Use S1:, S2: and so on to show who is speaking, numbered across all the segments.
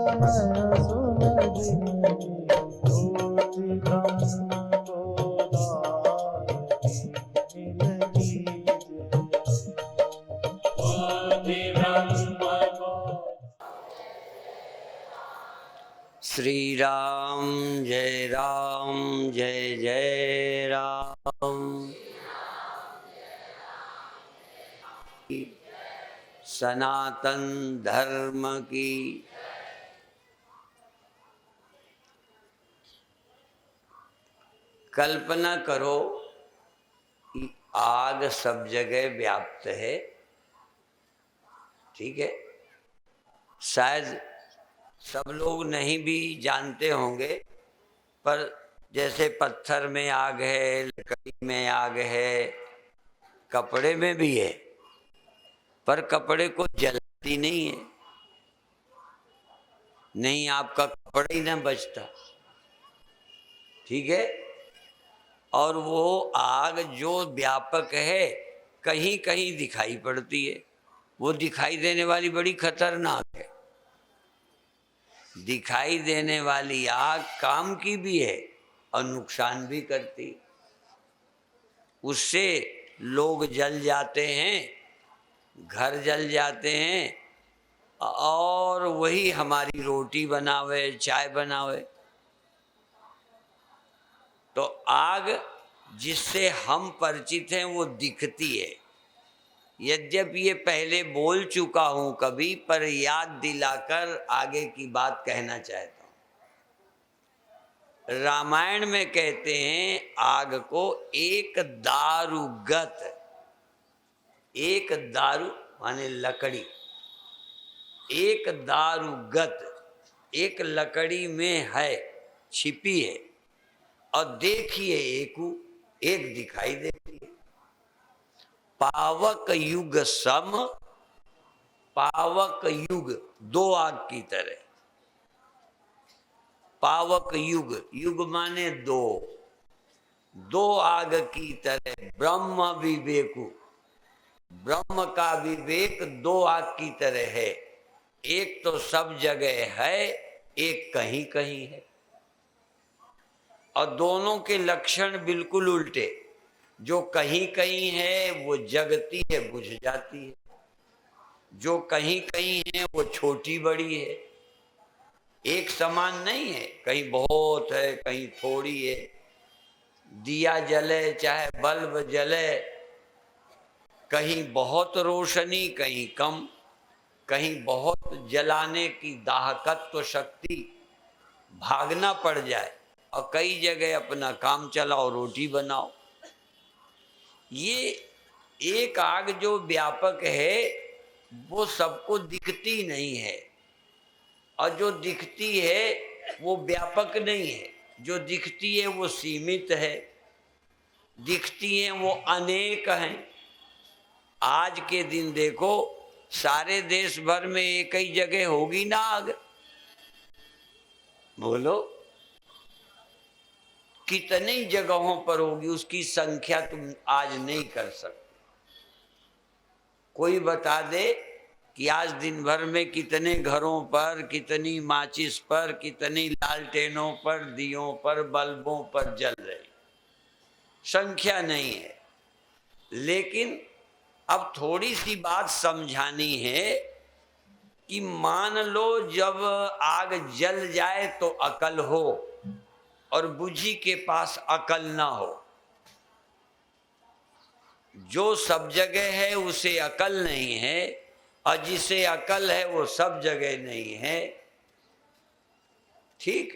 S1: नयन सुलगी ज्योति ब्रह्म को दारती मिलगी ज्योति ब्रह्म को।
S2: श्री राम जय जय राम। सनातन धर्म की कल्पना करो कि आग सब जगह व्याप्त है, ठीक है। शायद सब लोग नहीं भी जानते होंगे, पर जैसे पत्थर में आग है, लकड़ी में आग है, कपड़े में भी है, पर कपड़े को जलाती नहीं है, नहीं आपका कपड़ा ही ना बचता, ठीक है। और वो आग जो व्यापक है कहीं कहीं दिखाई पड़ती है, वो दिखाई देने वाली बड़ी खतरनाक है। दिखाई देने वाली आग काम की भी है और नुकसान भी करती, उससे लोग जल जाते हैं, घर जल जाते हैं, और वही हमारी रोटी बनावे, चाय बनावे। तो आग जिससे हम परिचित हैं वो दिखती है। यद्यपि ये पहले बोल चुका हूं कभी, पर याद दिलाकर आगे की बात कहना चाहता हूं। रामायण में कहते हैं आग को एक दारुगत, एक दारू माने लकड़ी, एक दारुगत, एक लकड़ी में है, छिपी है, और देखिए एक दिखाई देती है। पावक युग सम, पावक युग दो आग की तरह। पावक युग, युग माने दो, दो आग की तरह ब्रह्म विवेकु, ब्रह्म का विवेक दो आग की तरह है। एक तो सब जगह है, एक कहीं कहीं है, और दोनों के लक्षण बिल्कुल उल्टे। जो कहीं कहीं है वो जगती है, बुझ जाती है। जो कहीं कहीं है वो छोटी बड़ी है, एक समान नहीं है, कहीं बहुत है कहीं थोड़ी है। दिया जले चाहे बल्ब जले, कहीं बहुत रोशनी कहीं कम, कहीं बहुत जलाने की दाहकत्व शक्ति, भागना पड़ जाए, और कई जगह अपना काम चलाओ, रोटी बनाओ। ये एक आग जो व्यापक है वो सबको दिखती नहीं है, और जो दिखती है वो व्यापक नहीं है। जो दिखती है वो सीमित है, दिखती है वो अनेक हैं। आज के दिन देखो, सारे देश भर में एक ही जगह होगी ना आग, बोलो कितनी जगहों पर होगी, उसकी संख्या तुम आज नहीं कर सकते। कोई बता दे कि आज दिन भर में कितने घरों पर, कितनी माचिस पर, कितनी लालटेनों पर, दियों पर, बल्बों पर जल रही, संख्या नहीं है। लेकिन अब थोड़ी सी बात समझानी है कि मान लो जब आग जल जाए तो अकल हो, और बुझी के पास अकल ना हो। जो सब जगह है उसे अकल नहीं है, और जिसे अकल है वो सब जगह नहीं है, ठीक।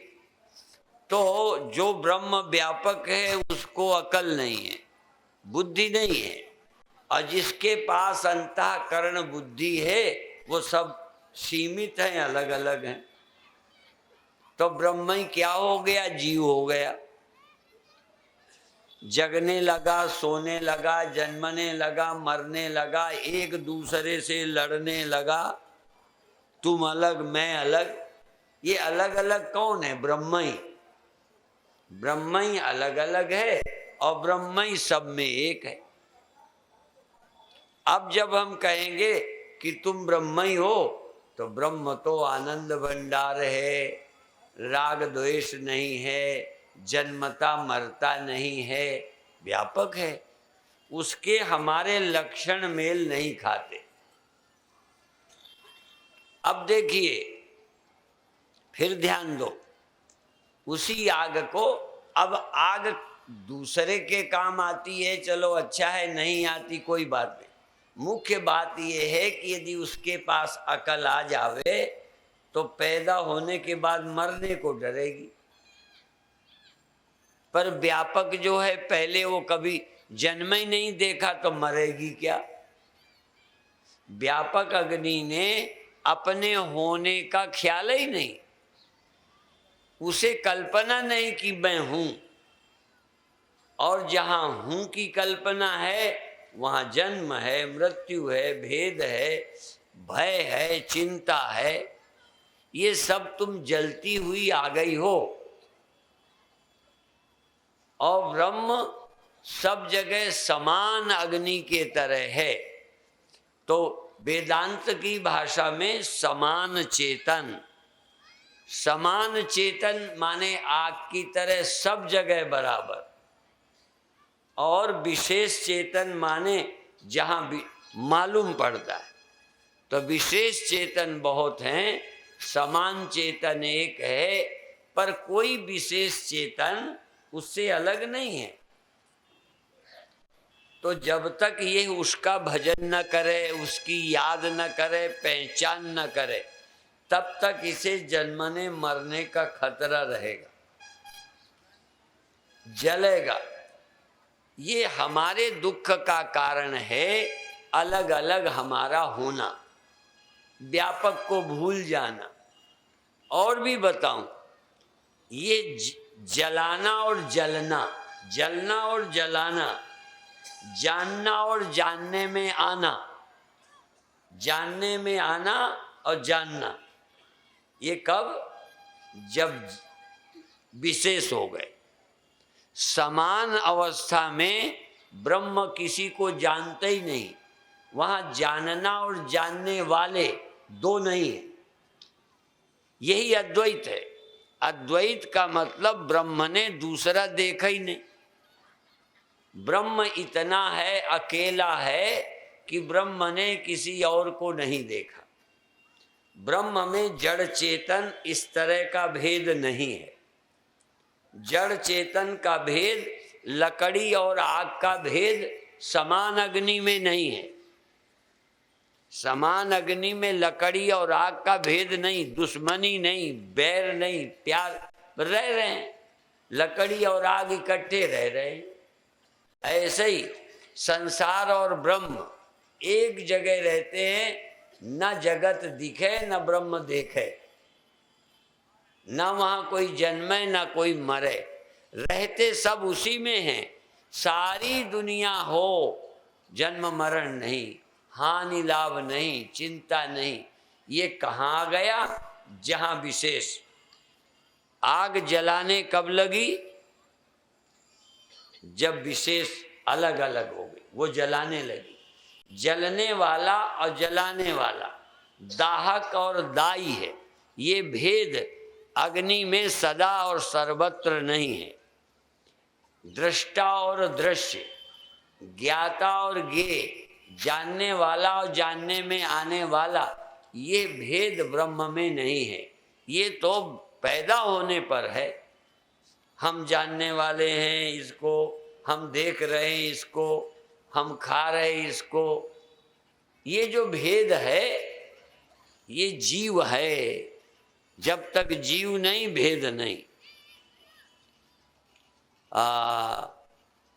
S2: तो जो ब्रह्म व्यापक है उसको अकल नहीं है, बुद्धि नहीं है, और जिसके पास अंतःकरण बुद्धि है वो सब सीमित हैं, अलग अलग हैं। तो ब्रह्म ही क्या हो गया? जीव हो गया। जगने लगा, सोने लगा, जन्मने लगा, मरने लगा, एक दूसरे से लड़ने लगा। तुम अलग मैं अलग। ये अलग अलग कौन है? ब्रह्म ही। ब्रह्म ही अलग अलग है, और ब्रह्म ही सब में एक है। अब जब हम कहेंगे कि तुम ब्रह्म ही हो, तो ब्रह्म तो आनंद भंडार है, राग द्वेष नहीं है, जन्मता मरता नहीं है, व्यापक है। उसके हमारे लक्षण मेल नहीं खाते। अब देखिए, फिर ध्यान दो, उसी आग को, अब आग दूसरे के काम आती है, चलो अच्छा है, नहीं आती कोई बात नहीं। मुख्य बात यह है कि यदि उसके पास अकल आ जावे तो पैदा होने के बाद मरने को डरेगी। पर व्यापक जो है, पहले वो कभी जन्म ही नहीं देखा तो मरेगी क्या? व्यापक अग्नि ने अपने होने का ख्याल ही नहीं, उसे कल्पना नहीं कि मैं हूं, और जहां हूं की कल्पना है वहां जन्म है, मृत्यु है, भेद है, भय है, चिंता है। ये सब तुम जलती हुई आ गई हो। और ब्रह्म सब जगह समान अग्नि के तरह है। तो वेदांत की भाषा में समान चेतन, समान चेतन माने आग की तरह सब जगह बराबर, और विशेष चेतन माने जहां भी मालूम पड़ता है। तो विशेष चेतन बहुत हैं, समान चेतन एक है, पर कोई विशेष चेतन उससे अलग नहीं है। तो जब तक ये उसका भजन न करे, उसकी याद न करे, पहचान न करे, तब तक इसे जन्मने मरने का खतरा रहेगा, जलेगा। ये हमारे दुख का कारण है, अलग अलग हमारा होना, व्यापक को भूल जाना। और भी बताऊं, ये जलाना और जलना, जलना और जलाना, जानना और जानने में आना, जानने में आना और जानना, ये कब? जब विशेष हो गए। समान अवस्था में ब्रह्म किसी को जानते ही नहीं, वहां जानना और जानने वाले दो नहीं है। यही अद्वैत है। अद्वैत का मतलब ब्रह्म ने दूसरा देखा ही नहीं। ब्रह्म इतना है, अकेला है कि ब्रह्म ने किसी और को नहीं देखा। ब्रह्म में जड़ चेतन इस तरह का भेद नहीं है। जड़ चेतन का भेद, लकड़ी और आग का भेद समान अग्नि में नहीं है। समान अग्नि में लकड़ी और आग का भेद नहीं, दुश्मनी नहीं, बैर नहीं, प्यार, रह रहे हैं। लकड़ी और आग इकट्ठे रह रहे हैं। ऐसे ही संसार और ब्रह्म एक जगह रहते हैं, न जगत दिखे न ब्रह्म देखे, न वहाँ कोई जन्मे न कोई मरे, रहते सब उसी में हैं। सारी दुनिया हो, जन्म मरण नहीं, हानि लाभ नहीं, चिंता नहीं। ये कहाँ गया? जहाँ विशेष। आग जलाने कब लगी? जब विशेष अलग अलग हो गई, वो जलाने लगी। जलने वाला और जलाने वाला, दाहक और दाई है। ये भेद अग्नि में सदा और सर्वत्र नहीं है। दृष्टा और दृश्य, ज्ञाता और ज्ञेय, जानने वाला और जानने में आने वाला, ये भेद ब्रह्म में नहीं है। ये तो पैदा होने पर है। हम जानने वाले हैं इसको, हम देख रहे हैं इसको, हम खा रहे हैं इसको। ये जो भेद है, ये जीव है। जब तक जीव नहीं, भेद नहीं।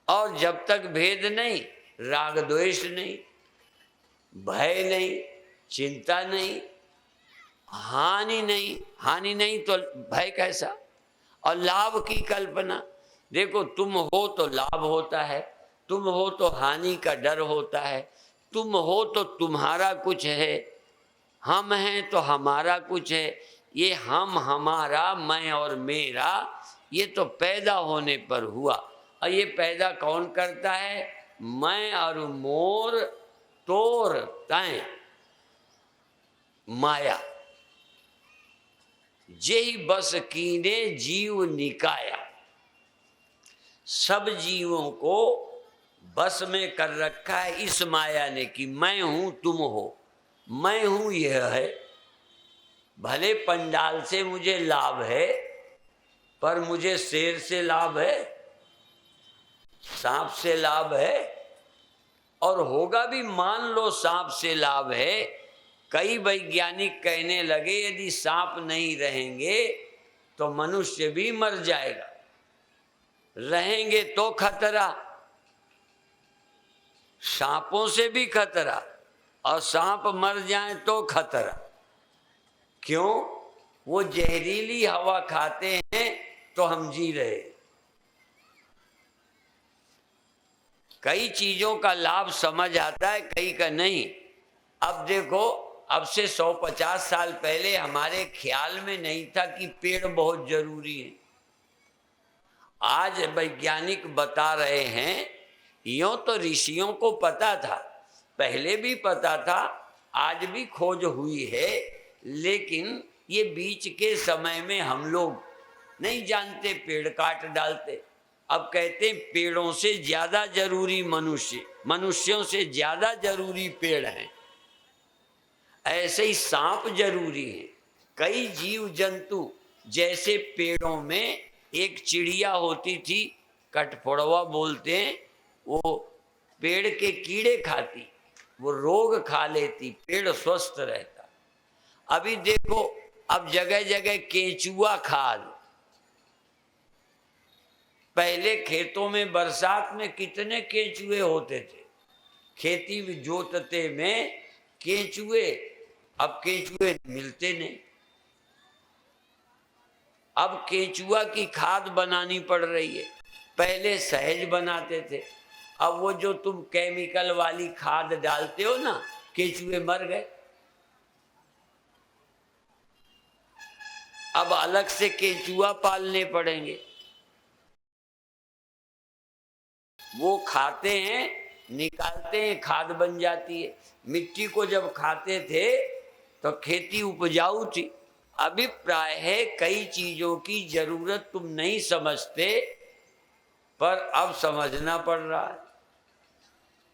S2: और जब तक भेद नहीं, राग द्वेष नहीं, भय नहीं, चिंता नहीं, हानि नहीं। हानि नहीं तो भय कैसा? और लाभ की कल्पना। देखो, तुम हो तो लाभ होता है, तुम हो तो हानि का डर होता है, तुम हो तो तुम्हारा कुछ है, हम हैं तो हमारा कुछ है। ये हम, हमारा, मैं और मेरा, ये तो पैदा होने पर हुआ। और ये पैदा कौन करता है? मैं और मोर तोर तैं, माया। जेहि बस कीने जीव निकाया। सब जीवों को बस में कर रखा है इस माया ने कि मैं हूं तुम हो, मैं हूं यह है। भले पंडाल से मुझे लाभ है, पर मुझे शेर से लाभ है, सांप से लाभ है, और होगा भी मान लो सांप से लाभ है। कई वैज्ञानिक कहने लगे यदि सांप नहीं रहेंगे तो मनुष्य भी मर जाएगा, रहेंगे तो खतरा, सांपों से भी खतरा, और सांप मर जाए तो खतरा। क्यों? वो जहरीली हवा खाते हैं तो हम जी रहे। कई चीजों का लाभ समझ आता है, कई का नहीं। अब देखो, अब से 150 साल पहले हमारे ख्याल में नहीं था कि पेड़ बहुत जरूरी है। आज वैज्ञानिक बता रहे हैं, यूं तो ऋषियों को पता था, पहले भी पता था, आज भी खोज हुई है, लेकिन ये बीच के समय में हम लोग नहीं जानते, पेड़ काट डालते। अब कहते हैं पेड़ों से ज्यादा जरूरी मनुष्य, मनुष्यों से ज्यादा जरूरी पेड़ हैं। ऐसे ही सांप जरूरी है। कई जीव जंतु, जैसे पेड़ों में एक चिड़िया होती थी, कठफोड़वा बोलते हैं, वो पेड़ के कीड़े खाती, वो रोग खा लेती, पेड़ स्वस्थ रहता। अभी देखो, अब जगह जगह केंचुआ खाद। पहले खेतों में बरसात में कितने केंचुए होते थे, खेती भी जोतते में केंचुए। अब केंचुए मिलते नहीं, अब केंचुआ की खाद बनानी पड़ रही है। पहले सहज बनाते थे, अब वो जो तुम केमिकल वाली खाद डालते हो ना, केंचुए मर गए। अब अलग से केंचुआ पालने पड़ेंगे। वो खाते हैं, निकालते हैं, खाद बन जाती है। मिट्टी को जब खाते थे तो खेती उपजाऊ थी। अभिप्राय है कई चीजों की जरूरत तुम नहीं समझते, पर अब समझना पड़ रहा है।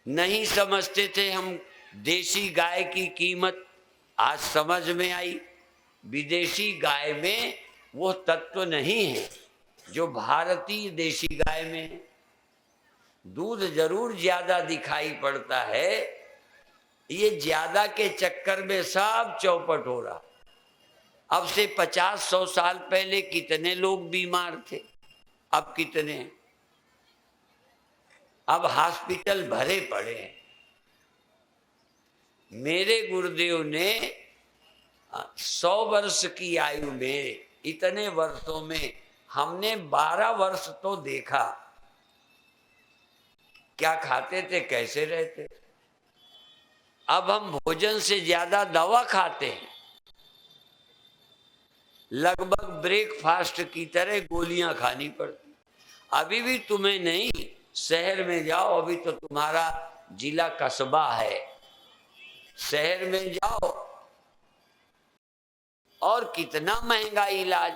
S2: नहीं समझते थे हम देसी गाय की कीमत, आज समझ में आई। विदेशी गाय में वो तत्व नहीं है जो भारतीय देशी गाय में है। दूध जरूर ज्यादा दिखाई पड़ता है, ये ज्यादा के चक्कर में सब चौपट हो रहा। अब से 50-100 साल पहले कितने लोग बीमार थे, अब कितने हैं? अब हॉस्पिटल भरे पड़े हैं। मेरे गुरुदेव ने 100 वर्ष की आयु में, इतने वर्षों में हमने 12 वर्ष तो देखा, क्या खाते थे, कैसे रहते। अब हम भोजन से ज्यादा दवा खाते हैं, लगभग ब्रेकफास्ट की तरह गोलियां खानी पड़ती। अभी भी तुम्हें नहीं, शहर में जाओ, अभी तो तुम्हारा जिला कस्बा है, शहर में जाओ और कितना महंगा इलाज।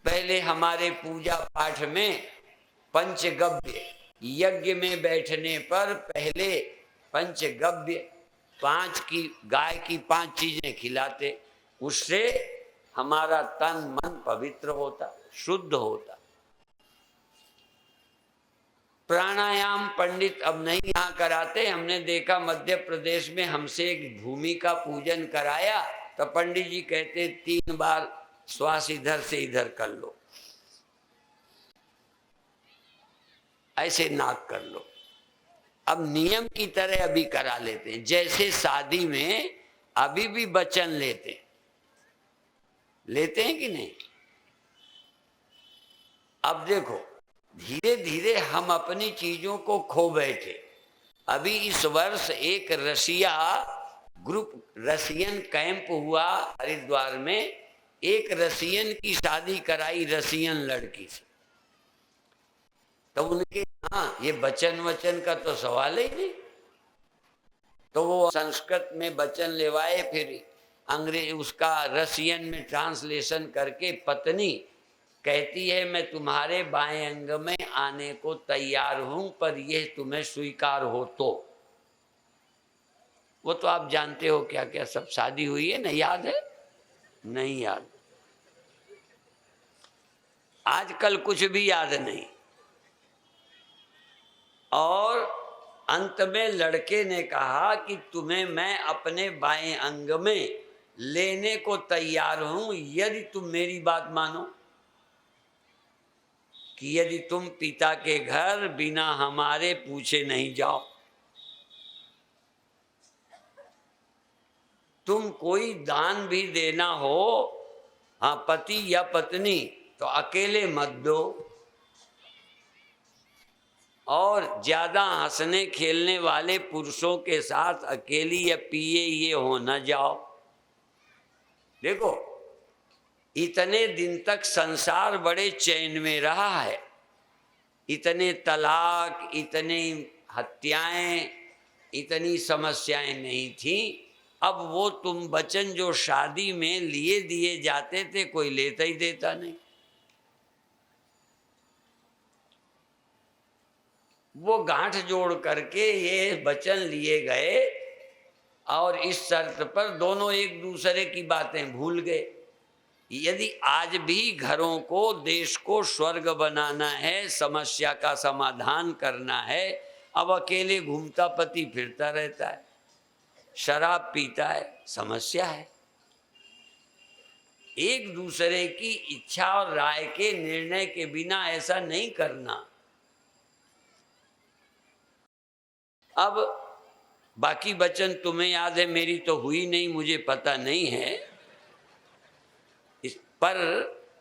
S2: पहले हमारे पूजा पाठ में पंचगव्य, यज्ञ में बैठने पर पहले पंचगव्य, 5 की गाय की 5 चीजें खिलाते, उससे हमारा तन मन पवित्र होता, शुद्ध होता। प्राणायाम पंडित अब नहीं यहाँ कराते। हमने देखा मध्य प्रदेश में हमसे एक भूमि का पूजन कराया तो पंडित जी कहते 3 बार श्वास इधर से इधर कर लो, ऐसे नाक कर लो। अब नियम की तरह अभी करा लेते हैं, जैसे शादी में अभी भी वचन लेते हैं कि नहीं। अब देखो, धीरे धीरे हम अपनी चीजों को खो बैठे। अभी इस वर्ष एक रसियन कैंप हुआ हरिद्वार में, एक रसियन की शादी कराई रसियन लड़की से। तो उनके हाँ, ये वचन का तो सवाल ही नहीं। तो वो संस्कृत में वचन लेवाए, फिर अंग्रेज उसका रसियन में ट्रांसलेशन करके पत्नी कहती है मैं तुम्हारे बाएं अंग में आने को तैयार हूं, पर यह तुम्हें स्वीकार हो तो। वो तो आप जानते हो क्या क्या सब शादी हुई है ना, याद है? नहीं याद, आजकल कुछ भी याद नहीं। और अंत में लड़के ने कहा कि तुम्हें मैं अपने बाएं अंग में लेने को तैयार हूं, यदि तुम मेरी बात मानो कि यदि तुम पिता के घर बिना हमारे पूछे नहीं जाओ, तुम कोई दान भी देना हो, हाँ पति या पत्नी, तो अकेले मत दो, और ज्यादा हंसने खेलने वाले पुरुषों के साथ अकेली या पिए ये हो न जाओ। देखो इतने दिन तक संसार बड़े चैन में रहा है, इतने तलाक, इतनी हत्याएं, इतनी समस्याएं नहीं थी। अब वो तुम वचन जो शादी में लिए दिए जाते थे कोई लेता ही देता नहीं। वो गांठ जोड़ करके ये वचन लिए गए और इस शर्त पर दोनों एक दूसरे की बातें भूल गए। यदि आज भी घरों को, देश को स्वर्ग बनाना है, समस्या का समाधान करना है, अब अकेले घूमता पति फिरता रहता है, शराब पीता है, समस्या है। एक दूसरे की इच्छा और राय के निर्णय के बिना ऐसा नहीं करना। अब बाकी वचन तुम्हें याद है, मेरी तो हुई नहीं, मुझे पता नहीं है। पर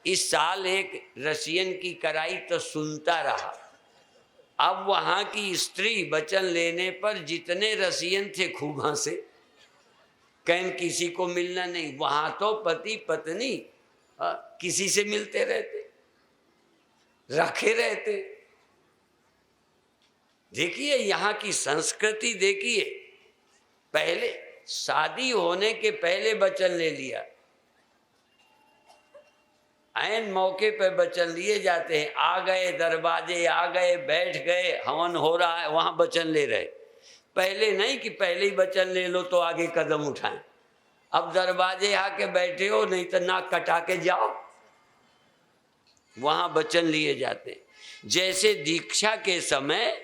S2: इस साल एक रसियन की कराई तो सुनता रहा। अब वहां की स्त्री वचन लेने पर जितने रसियन थे खूब हंसे, कहीं किसी को मिलना नहीं। वहां तो पति पत्नी किसी से मिलते रहते, रखे रहते। देखिए यहाँ की संस्कृति देखिए, पहले शादी होने के पहले वचन ले लिया, ऐन मौके पर वचन लिए जाते हैं। आ गए दरवाजे, आ गए, बैठ गए, हवन हो रहा है, वहां वचन ले रहे। पहले नहीं कि पहले ही वचन ले लो तो आगे कदम उठाएं। अब दरवाजे आके बैठे हो, नहीं तो नाक कटा के जाओ, वहां वचन लिए जाते हैं। जैसे दीक्षा के समय,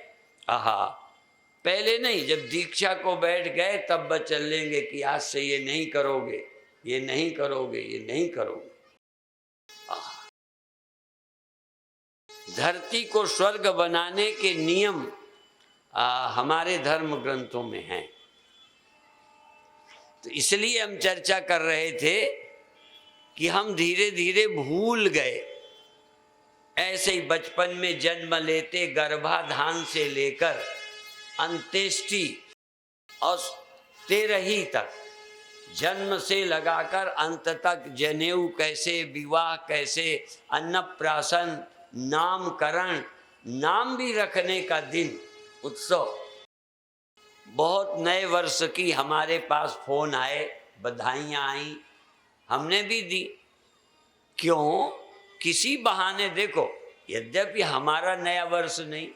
S2: आहा, पहले नहीं, जब दीक्षा को बैठ गए तब वचन लेंगे कि आज से ये नहीं करोगे, ये नहीं करोगे, ये नहीं करोगे। धरती को स्वर्ग बनाने के नियम हमारे धर्म ग्रंथों में हैं। तो इसलिए हम चर्चा कर रहे थे कि हम धीरे धीरे भूल गए। ऐसे ही बचपन में जन्म लेते गर्भाधान से लेकर अंत्येष्टि और तेरही तक, जन्म से लगाकर अंत तक, जनेऊ कैसे, विवाह कैसे, अन्नप्राशन, नामकरण, नाम भी रखने का दिन, उत्सव। बहुत नए वर्ष की हमारे पास फोन आए, बधाइयाँ आई, हमने भी दी। क्यों? किसी बहाने देखो, यद्यपि हमारा नया वर्ष नहीं,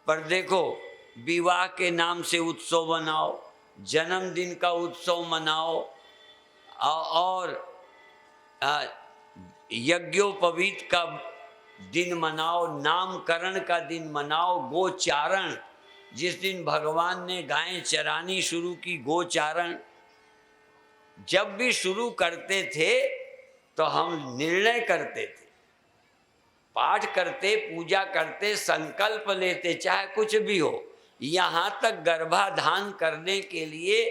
S2: पर देखो विवाह के नाम से उत्सव मनाओ, जन्मदिन का उत्सव मनाओ, और यज्ञोपवीत का दिन मनाओ, नामकरण का दिन मनाओ, गोचारण, जिस दिन भगवान ने गायें चरानी शुरू की, गोचारण। जब भी शुरू करते थे तो हम निर्णय करते थे, पाठ करते, पूजा करते, संकल्प लेते, चाहे कुछ भी हो। यहाँ तक गर्भाधान करने के लिए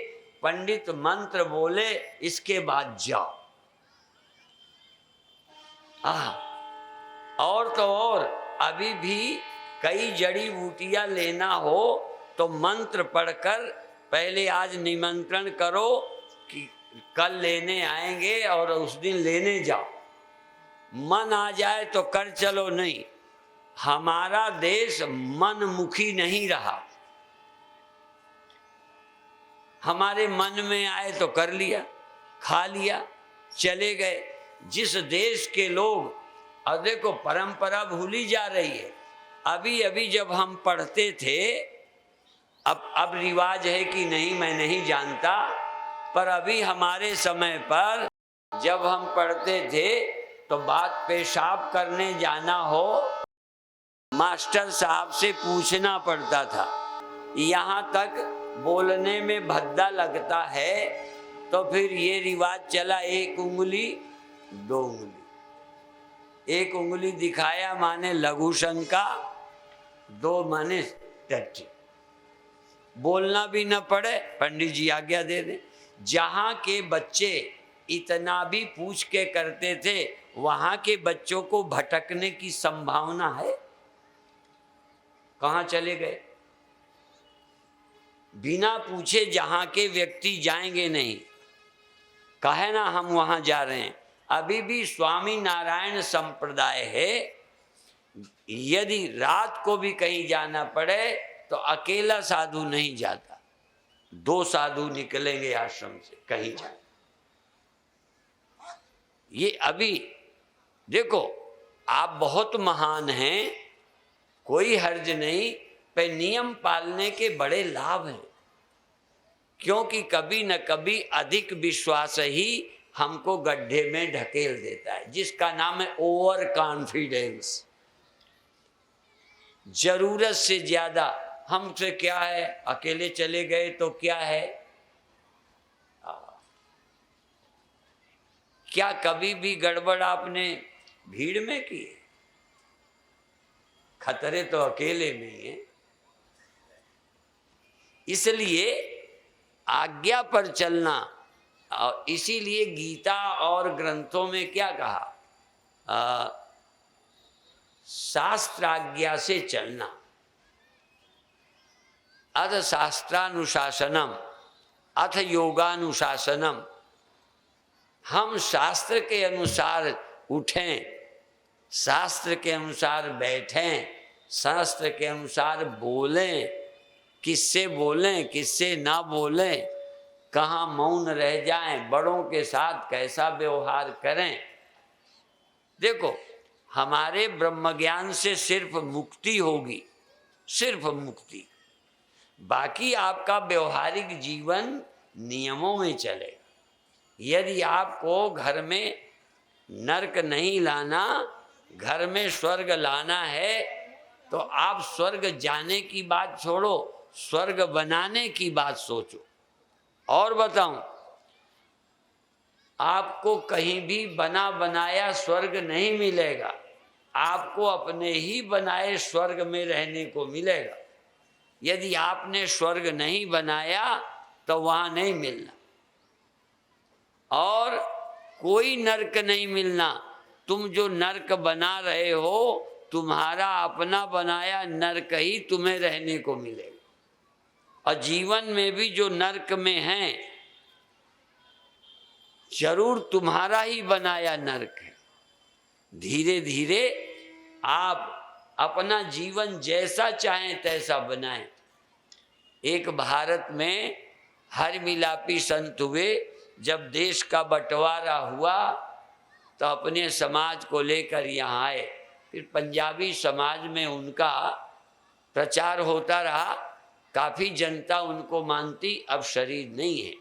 S2: पंडित मंत्र बोले, इसके बाद जाओ। और तो और अभी भी कई जड़ी बूटियां लेना हो तो मंत्र पढ़कर पहले आज निमंत्रण करो कि कल लेने आएंगे और उस दिन लेने जाओ। मन आ जाए तो कर चलो, नहीं, हमारा देश मनमुखी नहीं रहा। हमारे मन में आए तो कर लिया, खा लिया, चले गए। जिस देश के लोग, और देखो परंपरा भूली जा रही है। अभी अभी जब हम पढ़ते थे, अब रिवाज है कि नहीं मैं नहीं जानता, पर अभी हमारे समय पर जब हम पढ़ते थे तो बात पेशाब करने जाना हो, मास्टर साहब से पूछना पड़ता था। यहाँ तक बोलने में भद्दा लगता है तो फिर ये रिवाज चला, 1 उंगली 2 उंगली। 1 उंगली दिखाया माने लघु शंका, 2 माने टट्टी। बोलना भी न पड़े, पंडित जी आज्ञा दे दें। जहाँ के बच्चे इतना भी पूछ के करते थे, वहाँ के बच्चों को भटकने की संभावना है। कहाँ चले गए? बिना पूछे जहाँ के व्यक्ति जाएंगे नहीं, कहे ना हम वहाँ जा रहे हैं। अभी भी स्वामी नारायण संप्रदाय है, यदि रात को भी कहीं जाना पड़े तो अकेला साधु नहीं जाता, 2 साधु निकलेंगे आश्रम से कहीं जाए। ये अभी देखो, आप बहुत महान हैं, कोई हर्ज नहीं, पर नियम पालने के बड़े लाभ हैं। क्योंकि कभी न कभी अधिक विश्वास ही हमको गड्ढे में ढकेल देता है, जिसका नाम है ओवर कॉन्फिडेंस। जरूरत से ज्यादा हमसे क्या है, अकेले चले गए तो क्या है। क्या कभी भी गड़बड़ आपने भीड़ में की? खतरे तो अकेले में ही है। इसलिए आज्ञा पर चलना, और इसीलिए गीता और ग्रंथों में क्या कहा, शास्त्राज्ञा से चलना। अथ शास्त्रानुशासनम अथ योगानुशासनम। हम शास्त्र के अनुसार उठें, शास्त्र के अनुसार बैठें, शास्त्र के अनुसार बोलें, किससे बोलें किससे ना बोलें, कहाँ मौन रह जाएं, बड़ों के साथ कैसा व्यवहार करें। देखो, हमारे ब्रह्मज्ञान से सिर्फ मुक्ति होगी, सिर्फ मुक्ति। बाकी आपका व्यवहारिक जीवन नियमों में चलेगा। यदि आपको घर में नरक नहीं लाना, घर में स्वर्ग लाना है, तो आप स्वर्ग जाने की बात छोड़ो, स्वर्ग बनाने की बात सोचो। और बताऊं, आपको कहीं भी बना बनाया स्वर्ग नहीं मिलेगा, आपको अपने ही बनाए स्वर्ग में रहने को मिलेगा। यदि आपने स्वर्ग नहीं बनाया तो वहाँ नहीं मिलना, और कोई नरक नहीं मिलना। तुम जो नरक बना रहे हो, तुम्हारा अपना बनाया नरक ही तुम्हें रहने को मिलेगा। और जीवन में भी जो नरक में है, जरूर तुम्हारा ही बनाया नरक है। धीरे धीरे आप अपना जीवन जैसा चाहें तैसा बनाएं। एक भारत में हर मिलापी संत हुए। जब देश का बंटवारा हुआ तो अपने समाज को लेकर यहाँ आए। फिर पंजाबी समाज में उनका प्रचार होता रहा, काफ़ी जनता उनको मानती, अब शरीर नहीं है,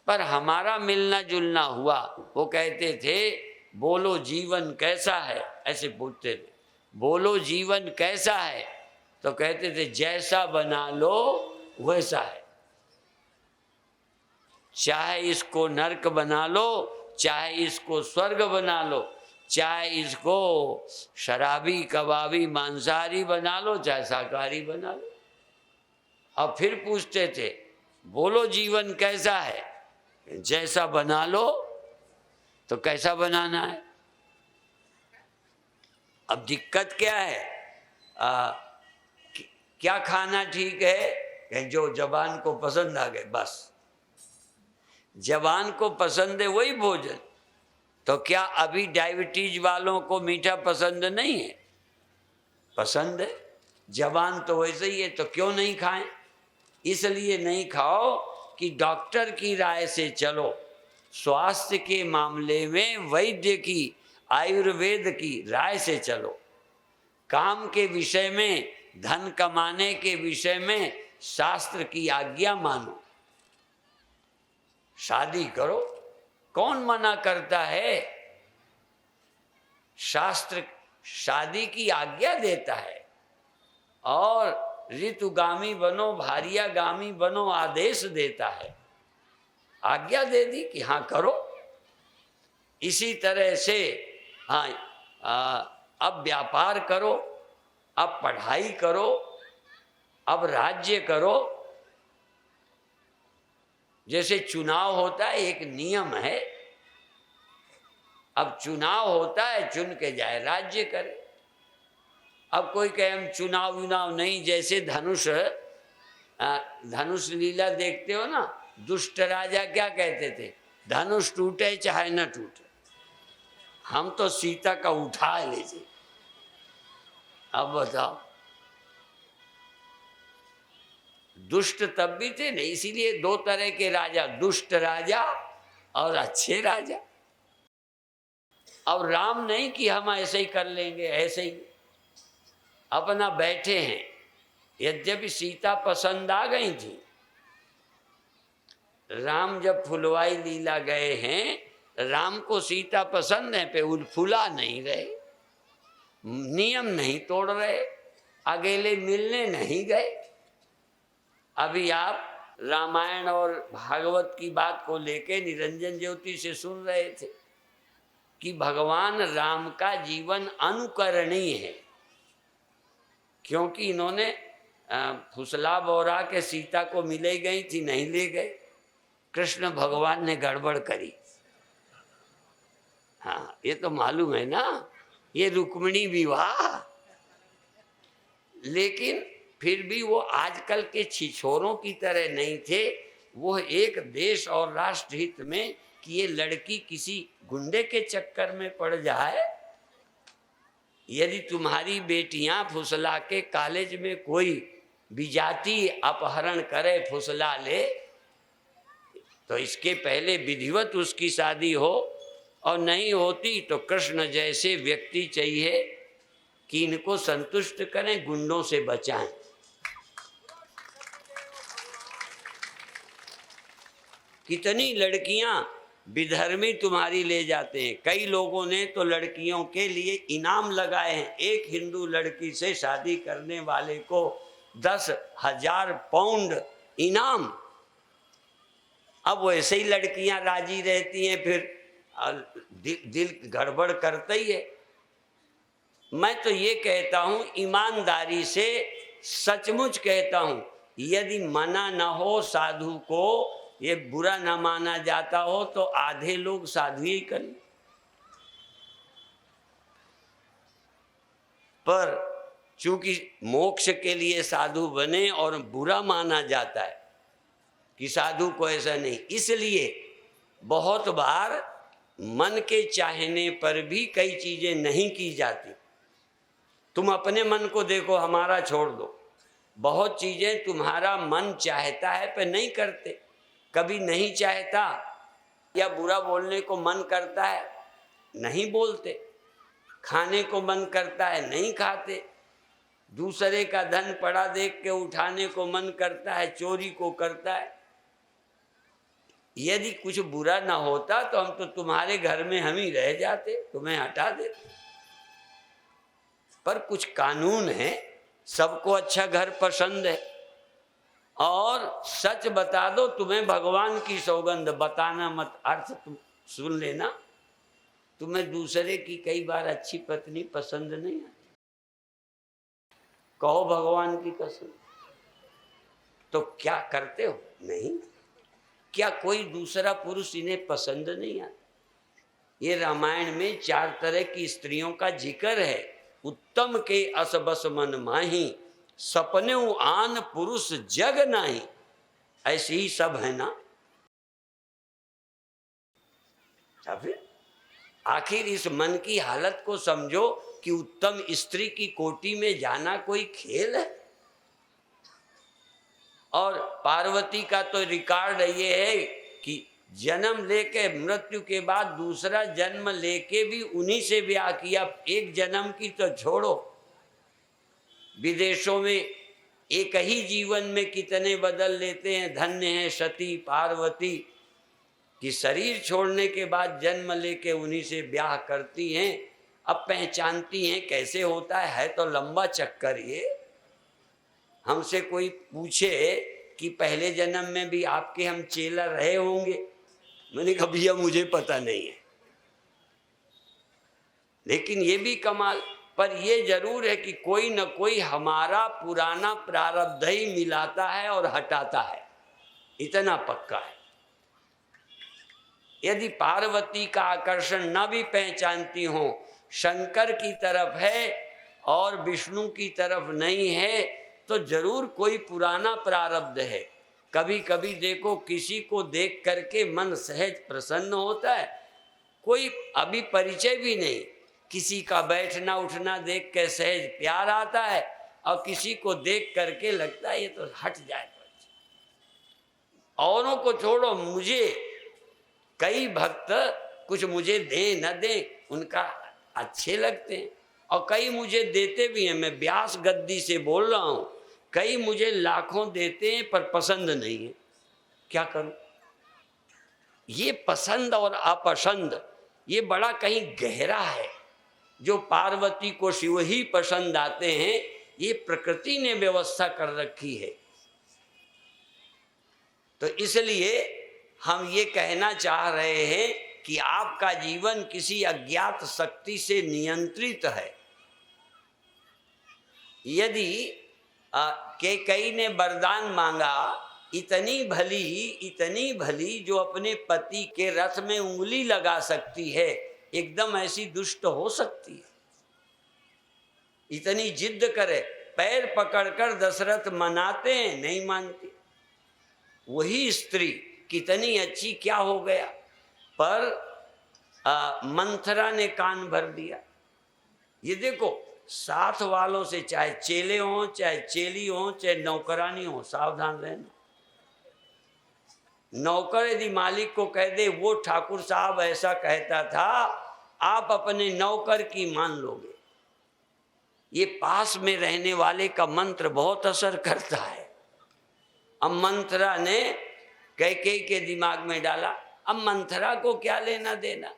S2: पर हमारा मिलना जुलना हुआ। वो कहते थे, बोलो जीवन कैसा है, ऐसे पूछते थे, बोलो जीवन कैसा है, तो कहते थे जैसा बना लो वैसा है। चाहे इसको नरक बना लो, चाहे इसको स्वर्ग बना लो, चाहे इसको शराबी कबाबी मांसाहारी बना लो, चाहे शाकाहारी बना लो। और फिर पूछते थे, बोलो जीवन कैसा है, जैसा बना लो। तो कैसा बनाना है? अब दिक्कत क्या है, क्या खाना ठीक है, जो जबान को पसंद आ गए, बस जबान को पसंद है वही भोजन। तो क्या अभी डायबिटीज वालों को मीठा पसंद नहीं है? पसंद है, जबान तो वैसे ही है, तो क्यों नहीं खाएं? इसलिए नहीं खाओ कि डॉक्टर की राय से चलो। स्वास्थ्य के मामले में वैद्य की, आयुर्वेद की राय से चलो। काम के विषय में, धन कमाने के विषय में शास्त्र की आज्ञा मानो। शादी करो, कौन मना करता है? शास्त्र शादी की आज्ञा देता है। और ऋतुगामी बनो, भार्यागामी बनो आदेश देता है। आज्ञा दे दी कि हाँ करो। इसी तरह से हाँ अब व्यापार करो, अब पढ़ाई करो, अब राज्य करो। जैसे चुनाव होता है, एक नियम है, अब चुनाव होता है, चुन के जाए राज्य करे। अब कोई कहे हम चुनाव नहीं, जैसे धनुष लीला देखते हो ना, दुष्ट राजा क्या कहते थे? धनुष टूटे चाहे न टूटे, हम तो सीता का उठा लीजिए। अब बताओ, दुष्ट तब भी थे ना, इसीलिए दो तरह के राजा, दुष्ट राजा और अच्छे राजा। अब राम नहीं कि हम ऐसे ही कर लेंगे, ऐसे ही अपना बैठे हैं। यद्यपि सीता पसंद आ गई थी, राम जब फुलवाई लीला गए हैं, राम को सीता पसंद है, पे फुला नहीं रहे, नियम नहीं तोड़ रहे, अकेले मिलने नहीं गए। अभी आप रामायण और भागवत की बात को लेके निरंजन ज्योति से सुन रहे थे कि भगवान राम का जीवन अनुकरणीय है, क्योंकि इन्होंने फुसला बोरा के सीता को मिले गई थी, नहीं ले गए। कृष्ण भगवान ने गड़बड़ करी। हाँ, ये तो मालूम है ना, ये रुक्मिणी विवाह। लेकिन फिर भी वो आजकल के छिछोरों की तरह नहीं थे। वो एक देश और राष्ट्र हित में कि ये लड़की किसी गुंडे के चक्कर में पड़ जाए। यदि तुम्हारी बेटियां फुसला के कॉलेज में कोई विजाति अपहरण करे, फुसला ले, तो इसके पहले विधिवत उसकी शादी हो, और नहीं होती तो कृष्ण जैसे व्यक्ति चाहिए कि इनको संतुष्ट करें, गुंडों से बचाएं। कितनी लड़कियां विधर्मी तुम्हारी ले जाते हैं। कई लोगों ने तो लड़कियों के लिए इनाम लगाए हैं। एक हिंदू लड़की से शादी करने वाले को 10,000 पाउंड इनाम। अब वैसे ही लड़कियां राजी रहती हैं, फिर दिल गड़बड़ करता ही है। मैं तो ये कहता हूं, ईमानदारी से सचमुच कहता हूं, यदि मना न हो साधु को, ये बुरा न माना जाता हो, तो आधे लोग साधु ही करें। पर चूंकि मोक्ष के लिए साधु बने और बुरा माना जाता है कि साधु को ऐसा नहीं, इसलिए बहुत बार मन के चाहने पर भी कई चीजें नहीं की जाती। तुम अपने मन को देखो, हमारा छोड़ दो। बहुत चीजें तुम्हारा मन चाहता है पर नहीं करते, कभी नहीं चाहता, या बुरा बोलने को मन करता है नहीं बोलते, खाने को मन करता है नहीं खाते, दूसरे का धन पड़ा देख के उठाने को मन करता है, चोरी को करता है। यदि कुछ बुरा ना होता तो हम तो तुम्हारे घर में हम ही रह जाते, तुम्हें हटा देते। पर कुछ कानून है, सबको अच्छा घर पसंद है। और सच बता दो, तुम्हें भगवान की सौगंध, बताना मत, अर्थ तुम सुन लेना, तुम्हें दूसरे की कई बार अच्छी पत्नी पसंद नहीं आती। कहो भगवान की कसम, तो क्या करते हो? नहीं। क्या कोई दूसरा पुरुष इन्हें पसंद नहीं आता? ये रामायण में 4 तरह की स्त्रियों का जिक्र है। उत्तम के अस बस मन माही, सपने आन पुरुष जग नाही। ऐसे ही सब है ना। फिर आखिर इस मन की हालत को समझो कि उत्तम स्त्री की कोटि में जाना कोई खेल है? और पार्वती का तो रिकॉर्ड ये है कि जन्म लेके मृत्यु के बाद दूसरा जन्म लेके भी उन्हीं से ब्याह किया। एक जन्म की तो छोड़ो, विदेशों में एक ही जीवन में कितने बदल लेते हैं। धन्य है सती पार्वती कि शरीर छोड़ने के बाद जन्म लेके उन्हीं से ब्याह करती हैं। अब पहचानती हैं कैसे होता है तो लंबा चक्कर ये। हमसे कोई पूछे कि पहले जन्म में भी आपके हम चेला रहे होंगे, मैंने कहा भैया मुझे पता नहीं है, लेकिन ये भी कमाल। पर ये जरूर है कि कोई न कोई हमारा पुराना प्रारब्ध ही मिलाता है और हटाता है, इतना पक्का है। यदि पार्वती का आकर्षण न भी पहचानती हो, शंकर की तरफ है और विष्णु की तरफ नहीं है, तो जरूर कोई पुराना प्रारब्ध है। कभी कभी देखो किसी को देख करके मन सहज प्रसन्न होता है, कोई अभी परिचय भी नहीं, किसी का बैठना उठना देख के सहज प्यार आता है, और किसी को देख करके लगता है ये तो हट जाए। औरों को छोड़ो, मुझे कई भक्त कुछ मुझे दे न दे उनका अच्छे लगते हैं, और कई मुझे देते भी हैं। मैं व्यास गद्दी से बोल रहा हूँ, कई मुझे लाखों देते हैं पर पसंद नहीं है। क्या करूं? ये पसंद और अपसंद ये बड़ा कहीं गहरा है। जो पार्वती को शिव ही पसंद आते हैं, ये प्रकृति ने व्यवस्था कर रखी है। तो इसलिए हम ये कहना चाह रहे हैं कि आपका जीवन किसी अज्ञात शक्ति से नियंत्रित है। यदि कैकेयी ने वरदान मांगा, इतनी भली जो अपने पति के रथ में उंगली लगा सकती है, एकदम ऐसी दुष्ट हो सकती है? इतनी जिद करे, पैर पकड़कर दशरथ मनाते हैं, नहीं मानती। वही स्त्री कितनी अच्छी, क्या हो गया? पर मंथरा ने कान भर दिया। ये देखो, साथ वालों से, चाहे चेले हों, चाहे चेली हों, चाहे नौकरानी हो, सावधान रहना। नौकर यदि मालिक को कह दे वो ठाकुर साहब ऐसा कहता था, आप अपने नौकर की मान लोगे। ये पास में रहने वाले का मंत्र बहुत असर करता है। अब मंथरा ने कैकेयी के दिमाग में डाला। अब मंथरा को क्या लेना देना,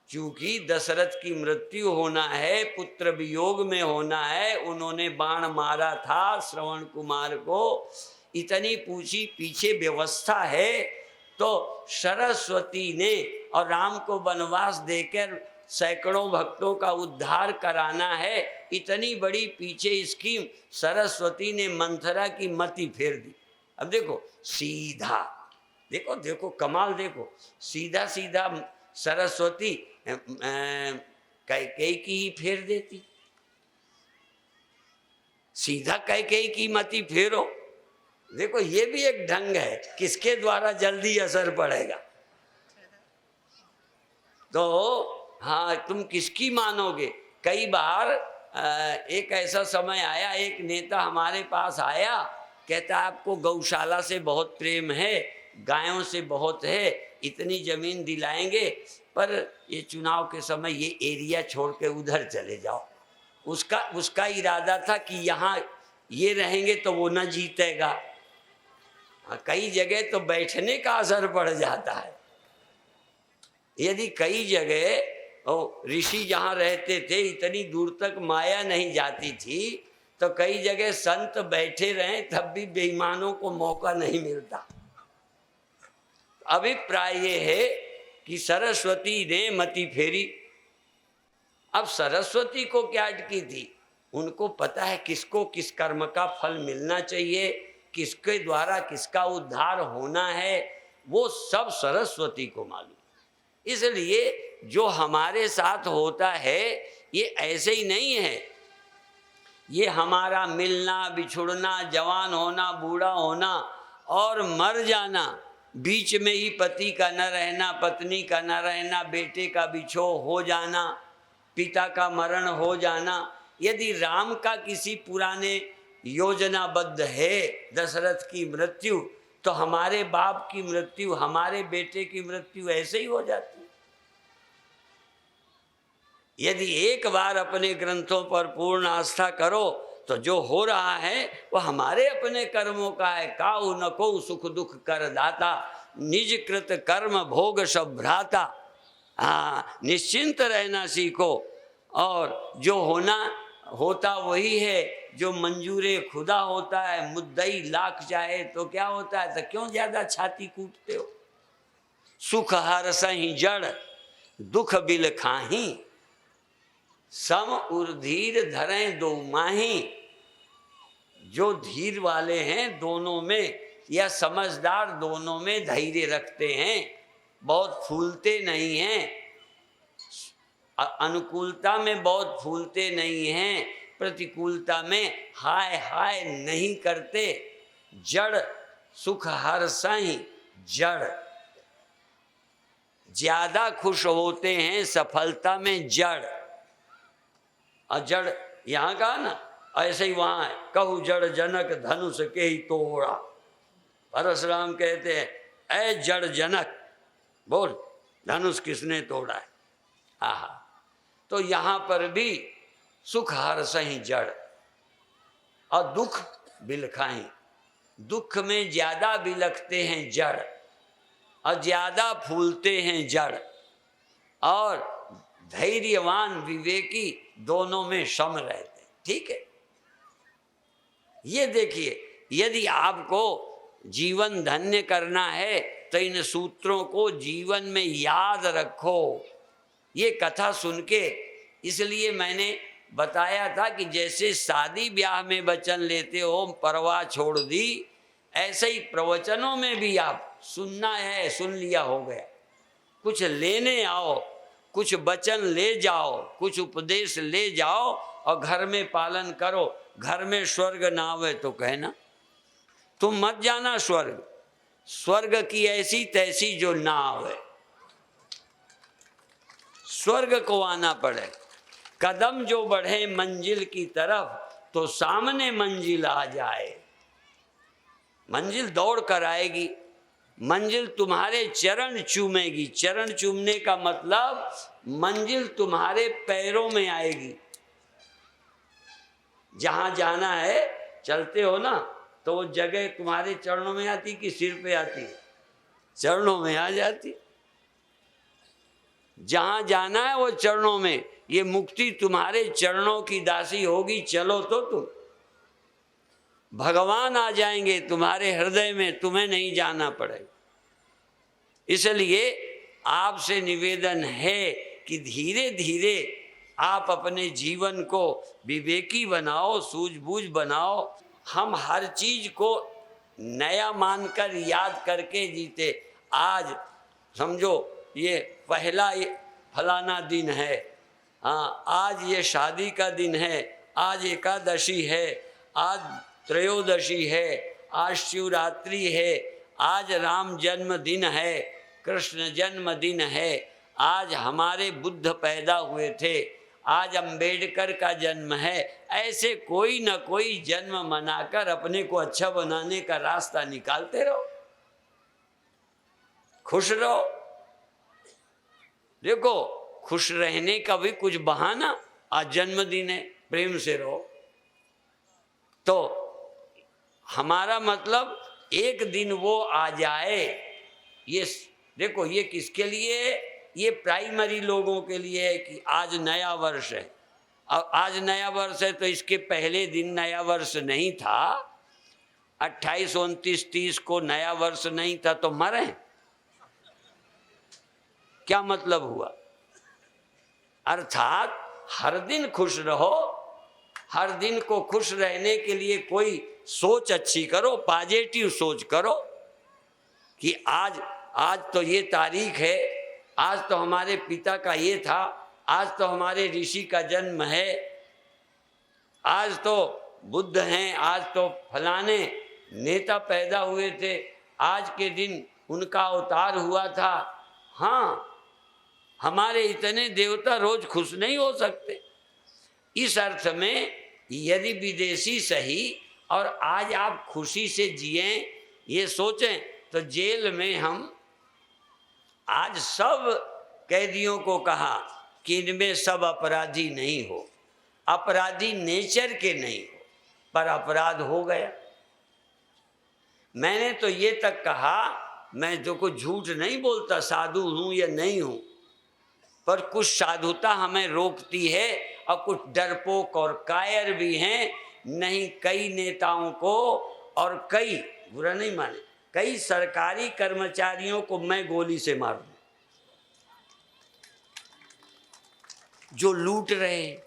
S2: क्योंकि दशरथ की मृत्यु होना है, पुत्र वियोग में होना है। उन्होंने बाण मारा था श्रवण कुमार को, इतनी पूछी पीछे व्यवस्था है। तो सरस्वती ने, और राम को वनवास देकर सैकड़ों भक्तों का उद्धार कराना है, इतनी बड़ी पीछे स्कीम, सरस्वती ने मंथरा की मति फेर दी। अब देखो सीधा, देखो देखो कमाल, देखो सीधा सीधा सरस्वती कैकेयी की ही फेर देती। सीधा कैकेयी की मति फेरो। देखो ये भी एक ढंग है, किसके द्वारा जल्दी असर पड़ेगा। तो हाँ, तुम किसकी मानोगे? कई बार एक ऐसा समय आया, एक नेता हमारे पास आया, कहता आपको गौशाला से बहुत प्रेम है, गायों से बहुत है, इतनी जमीन दिलाएंगे, पर ये चुनाव के समय ये एरिया छोड़ के उधर चले जाओ। उसका इरादा था कि यहाँ ये रहेंगे तो वो न जीतेगा। कई जगह तो बैठने का असर पड़ जाता है। यदि कई जगह ऋषि जहाँ रहते थे, इतनी दूर तक माया नहीं जाती थी, तो कई जगह संत बैठे रहे तब भी बेईमानों को मौका नहीं मिलता। अभिप्राय ये है कि सरस्वती ने मति फेरी। अब सरस्वती को क्या अटकी थी? उनको पता है किसको किस कर्म का फल मिलना चाहिए, किसके द्वारा किसका उद्धार होना है, वो सब सरस्वती को मालूम। इसलिए जो हमारे साथ होता है ये ऐसे ही नहीं है। ये हमारा मिलना, बिछुड़ना, जवान होना, बूढ़ा होना और मर जाना, बीच में ही पति का न रहना, पत्नी का न रहना, बेटे का बिछो हो जाना, पिता का मरण हो जाना। यदि राम का किसी पुराने योजनाबद्ध है दशरथ की मृत्यु, तो हमारे बाप की मृत्यु, हमारे बेटे की मृत्यु ऐसे ही हो जाती है। यदि एक बार अपने ग्रंथों पर पूर्ण आस्था करो तो जो हो रहा है वो हमारे अपने कर्मों का है। काऊ न को सुख दुख कर दाता, निज कृत कर्म भोग सब भ्राता। हाँ, निश्चिंत रहना सीखो, और जो होना होता वही है, जो मंजूरे खुदा होता है। मुद्दई लाख चाहे तो क्या होता है, तो क्यों ज्यादा छाती कूटते हो। सुख हर सही जड़, दुख बिल खाही, सम उर्धीर धरें दो माही। जो धीर वाले हैं दोनों में, या समझदार दोनों में धैर्य रखते हैं, बहुत फूलते नहीं हैं, अनुकूलता में बहुत फूलते नहीं हैं, प्रतिकूलता में हाय हाय नहीं करते। जड़ सुख हर साई जड़, ज्यादा खुश होते हैं सफलता में जड़। और जड़ यहाँ का ना, ऐसे ही वहाँ है। कहू जड़ जनक धनुष के ही तोड़ा। परशुराम कहते हैं, ऐ जड़ जनक, बोल धनुष किसने तोड़ा है। आहा, तो यहाँ पर भी सुख हर सही जड़, और दुख बिलखाई। दुख में ज्यादा बिलखते हैं जड़, और ज्यादा फूलते हैं जड़। और धैर्यवान विवेकी दोनों में सम रहते हैं। ठीक है, ये देखिए, यदि आपको जीवन धन्य करना है तो इन सूत्रों को जीवन में याद रखो। ये कथा सुन के इसलिए मैंने बताया था कि जैसे शादी ब्याह में वचन लेते हो, परवाह छोड़ दी, ऐसे ही प्रवचनों में भी आप सुनना है, सुन लिया हो गया। कुछ लेने आओ, कुछ वचन ले जाओ, कुछ उपदेश ले जाओ और घर में पालन करो। घर में स्वर्ग ना आवे तो कहना, तुम मत जाना स्वर्ग। स्वर्ग की ऐसी तैसी जो ना आवे, स्वर्ग को आना पड़े। कदम जो बढ़े मंजिल की तरफ तो सामने मंजिल आ जाए। मंजिल दौड़ कर आएगी, मंजिल तुम्हारे चरण चूमेगी। चरण चूमने का मतलब मंजिल तुम्हारे पैरों में आएगी। जहां जाना है, चलते हो ना, तो वो जगह तुम्हारे चरणों में आती कि सिर पे आती? चरणों में आ जाती। जहां जाना है वो चरणों में। ये मुक्ति तुम्हारे चरणों की दासी होगी। चलो तो तुम, भगवान आ जाएंगे तुम्हारे हृदय में, तुम्हें नहीं जाना पड़ेगा। इसलिए आपसे निवेदन है कि धीरे धीरे आप अपने जीवन को विवेकी बनाओ, सूझबूझ बनाओ। हम हर चीज को नया मानकर याद करके जीते। आज समझो ये पहला फलाना दिन है, हाँ, आज ये शादी का दिन है, आज एकादशी है, आज त्रयोदशी है, आज शिवरात्रि है, आज राम जन्म दिन है, कृष्ण जन्म दिन है, आज हमारे बुद्ध पैदा हुए थे, आज अंबेडकर का जन्म है। ऐसे कोई न कोई जन्म मनाकर अपने को अच्छा बनाने का रास्ता निकालते रहो, खुश रहो। देखो, खुश रहने का भी कुछ बहाना, आज जन्मदिन है, प्रेम से रहो। तो हमारा मतलब एक दिन वो आ जाए। ये देखो, ये किसके लिए है? ये प्राइमरी लोगों के लिए है कि आज नया वर्ष है। अब आज नया वर्ष है तो इसके पहले दिन नया वर्ष नहीं था। 28, 29, 30 को नया वर्ष नहीं था तो मरे? क्या मतलब हुआ? अर्थात हर दिन खुश रहो। हर दिन को खुश रहने के लिए कोई सोच अच्छी करो, पॉजिटिव सोच करो कि आज तो ये तारीख है, आज तो हमारे पिता का ये था, आज तो हमारे ऋषि का जन्म है, आज तो बुद्ध हैं, आज तो फलाने नेता पैदा हुए थे, आज के दिन उनका अवतार हुआ था। हाँ, हमारे इतने देवता रोज खुश नहीं हो सकते। इस अर्थ में यदि विदेशी सही और आज आप खुशी से जिएं, ये सोचें तो जेल में हम आज सब कैदियों को कहा कि इनमें सब अपराधी नहीं हो, अपराधी नेचर के नहीं हो, पर अपराध हो गया। मैंने तो ये तक कहा, मैं जो कुछ झूठ नहीं बोलता, साधु हूं या नहीं हूं, पर कुछ साधुता हमें रोकती है और कुछ डरपोक और कायर भी हैं। नहीं, कई नेताओं को और कई, बुरा नहीं माने, कई सरकारी कर्मचारियों को मैं गोली से मार दूं जो लूट रहे हैं।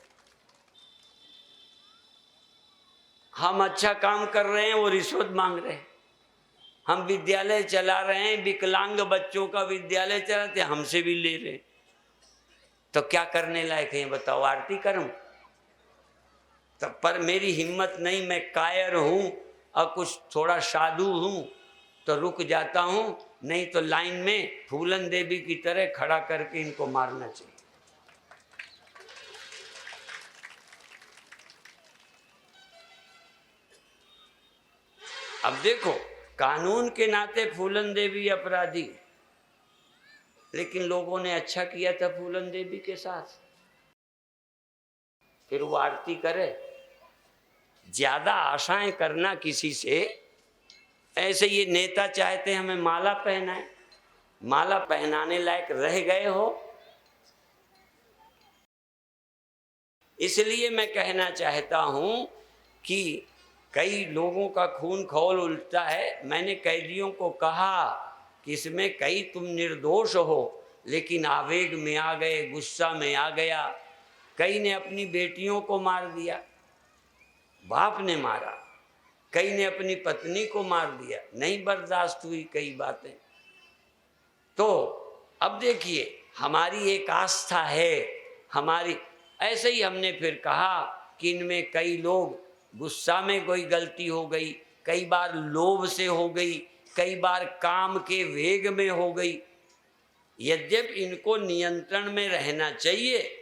S2: हम अच्छा काम कर रहे हैं, वो रिश्वत मांग रहे हैं। हम विद्यालय चला रहे हैं, विकलांग बच्चों का विद्यालय चलाते, हमसे भी ले रहे हैं। तो क्या करने लायक है बताओ? आरती करूं? तो पर मेरी हिम्मत नहीं, मैं कायर हूं और कुछ थोड़ा साधु हूं तो रुक जाता हूं, नहीं तो लाइन में फूलन देवी की तरह खड़ा करके इनको मारना चाहिए। अब देखो, कानून के नाते फूलन देवी अपराधी, लेकिन लोगों ने अच्छा किया था फूलन देवी के साथ, फिर वो आरती करे। ज्यादा आशाएं करना किसी से, ऐसे ये नेता चाहते हैं हमें माला पहनाए, माला पहनाने लायक रह गए हो। इसलिए मैं कहना चाहता हूं कि कई लोगों का खून खौल उठता है। मैंने कैदियों को कहा कि इसमें कई तुम निर्दोष हो, लेकिन आवेग में आ गए, गुस्सा में आ गया। कई ने अपनी बेटियों को मार दिया, बाप ने मारा, कई ने अपनी पत्नी को मार दिया, नहीं बर्दाश्त हुई कई बातें। तो अब देखिए, हमारी एक आस्था है, हमारी, ऐसे ही हमने फिर कहा कि इनमें कई लोग गुस्सा में कोई गलती हो गई, कई बार लोभ से हो गई, कई बार काम के वेग में हो गई। यद्यपि इनको नियंत्रण में रहना चाहिए,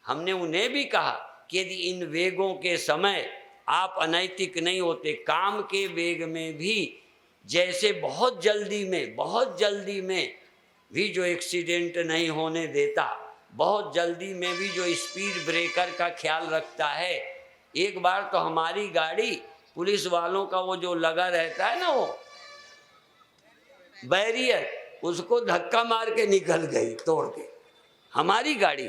S2: हमने उन्हें भी कहा कि यदि इन वेगों के समय आप अनैतिक नहीं होते, काम के वेग में भी जैसे बहुत जल्दी में भी जो एक्सीडेंट नहीं होने देता, बहुत जल्दी में भी जो स्पीड ब्रेकर का ख्याल रखता है। एक बार तो हमारी गाड़ी पुलिस वालों का वो जो लगा रहता है ना, वो बैरियर, उसको धक्का मार के निकल गई तोड़ के हमारी गाड़ी।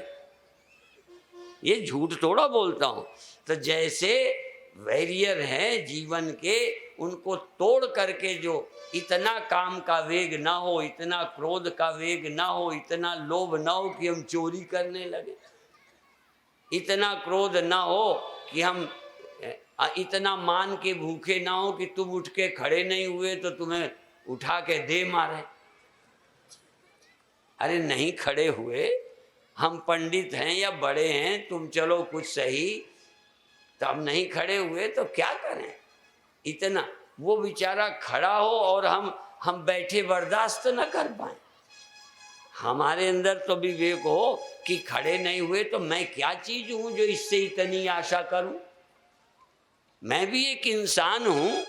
S2: ये झूठ थोड़ा बोलता हूं। तो जैसे बैरियर हैं जीवन के, उनको तोड़ करके जो इतना काम का वेग ना हो, इतना क्रोध का वेग ना हो, इतना लोभ ना हो कि हम चोरी करने लगे, इतना क्रोध ना हो कि हम इतना मान के भूखे ना हो कि तुम उठ के खड़े नहीं हुए तो तुम्हें उठा के दे मारे। अरे नहीं खड़े हुए, हम पंडित हैं या बड़े हैं, तुम चलो कुछ सही, तो हम नहीं खड़े हुए तो क्या करें? इतना वो बेचारा खड़ा हो और हम बैठे बर्दाश्त न कर पाए। हमारे अंदर तो विवेक हो कि खड़े नहीं हुए तो मैं क्या चीज हूं जो इससे इतनी आशा करूं? मैं भी एक इंसान हूं,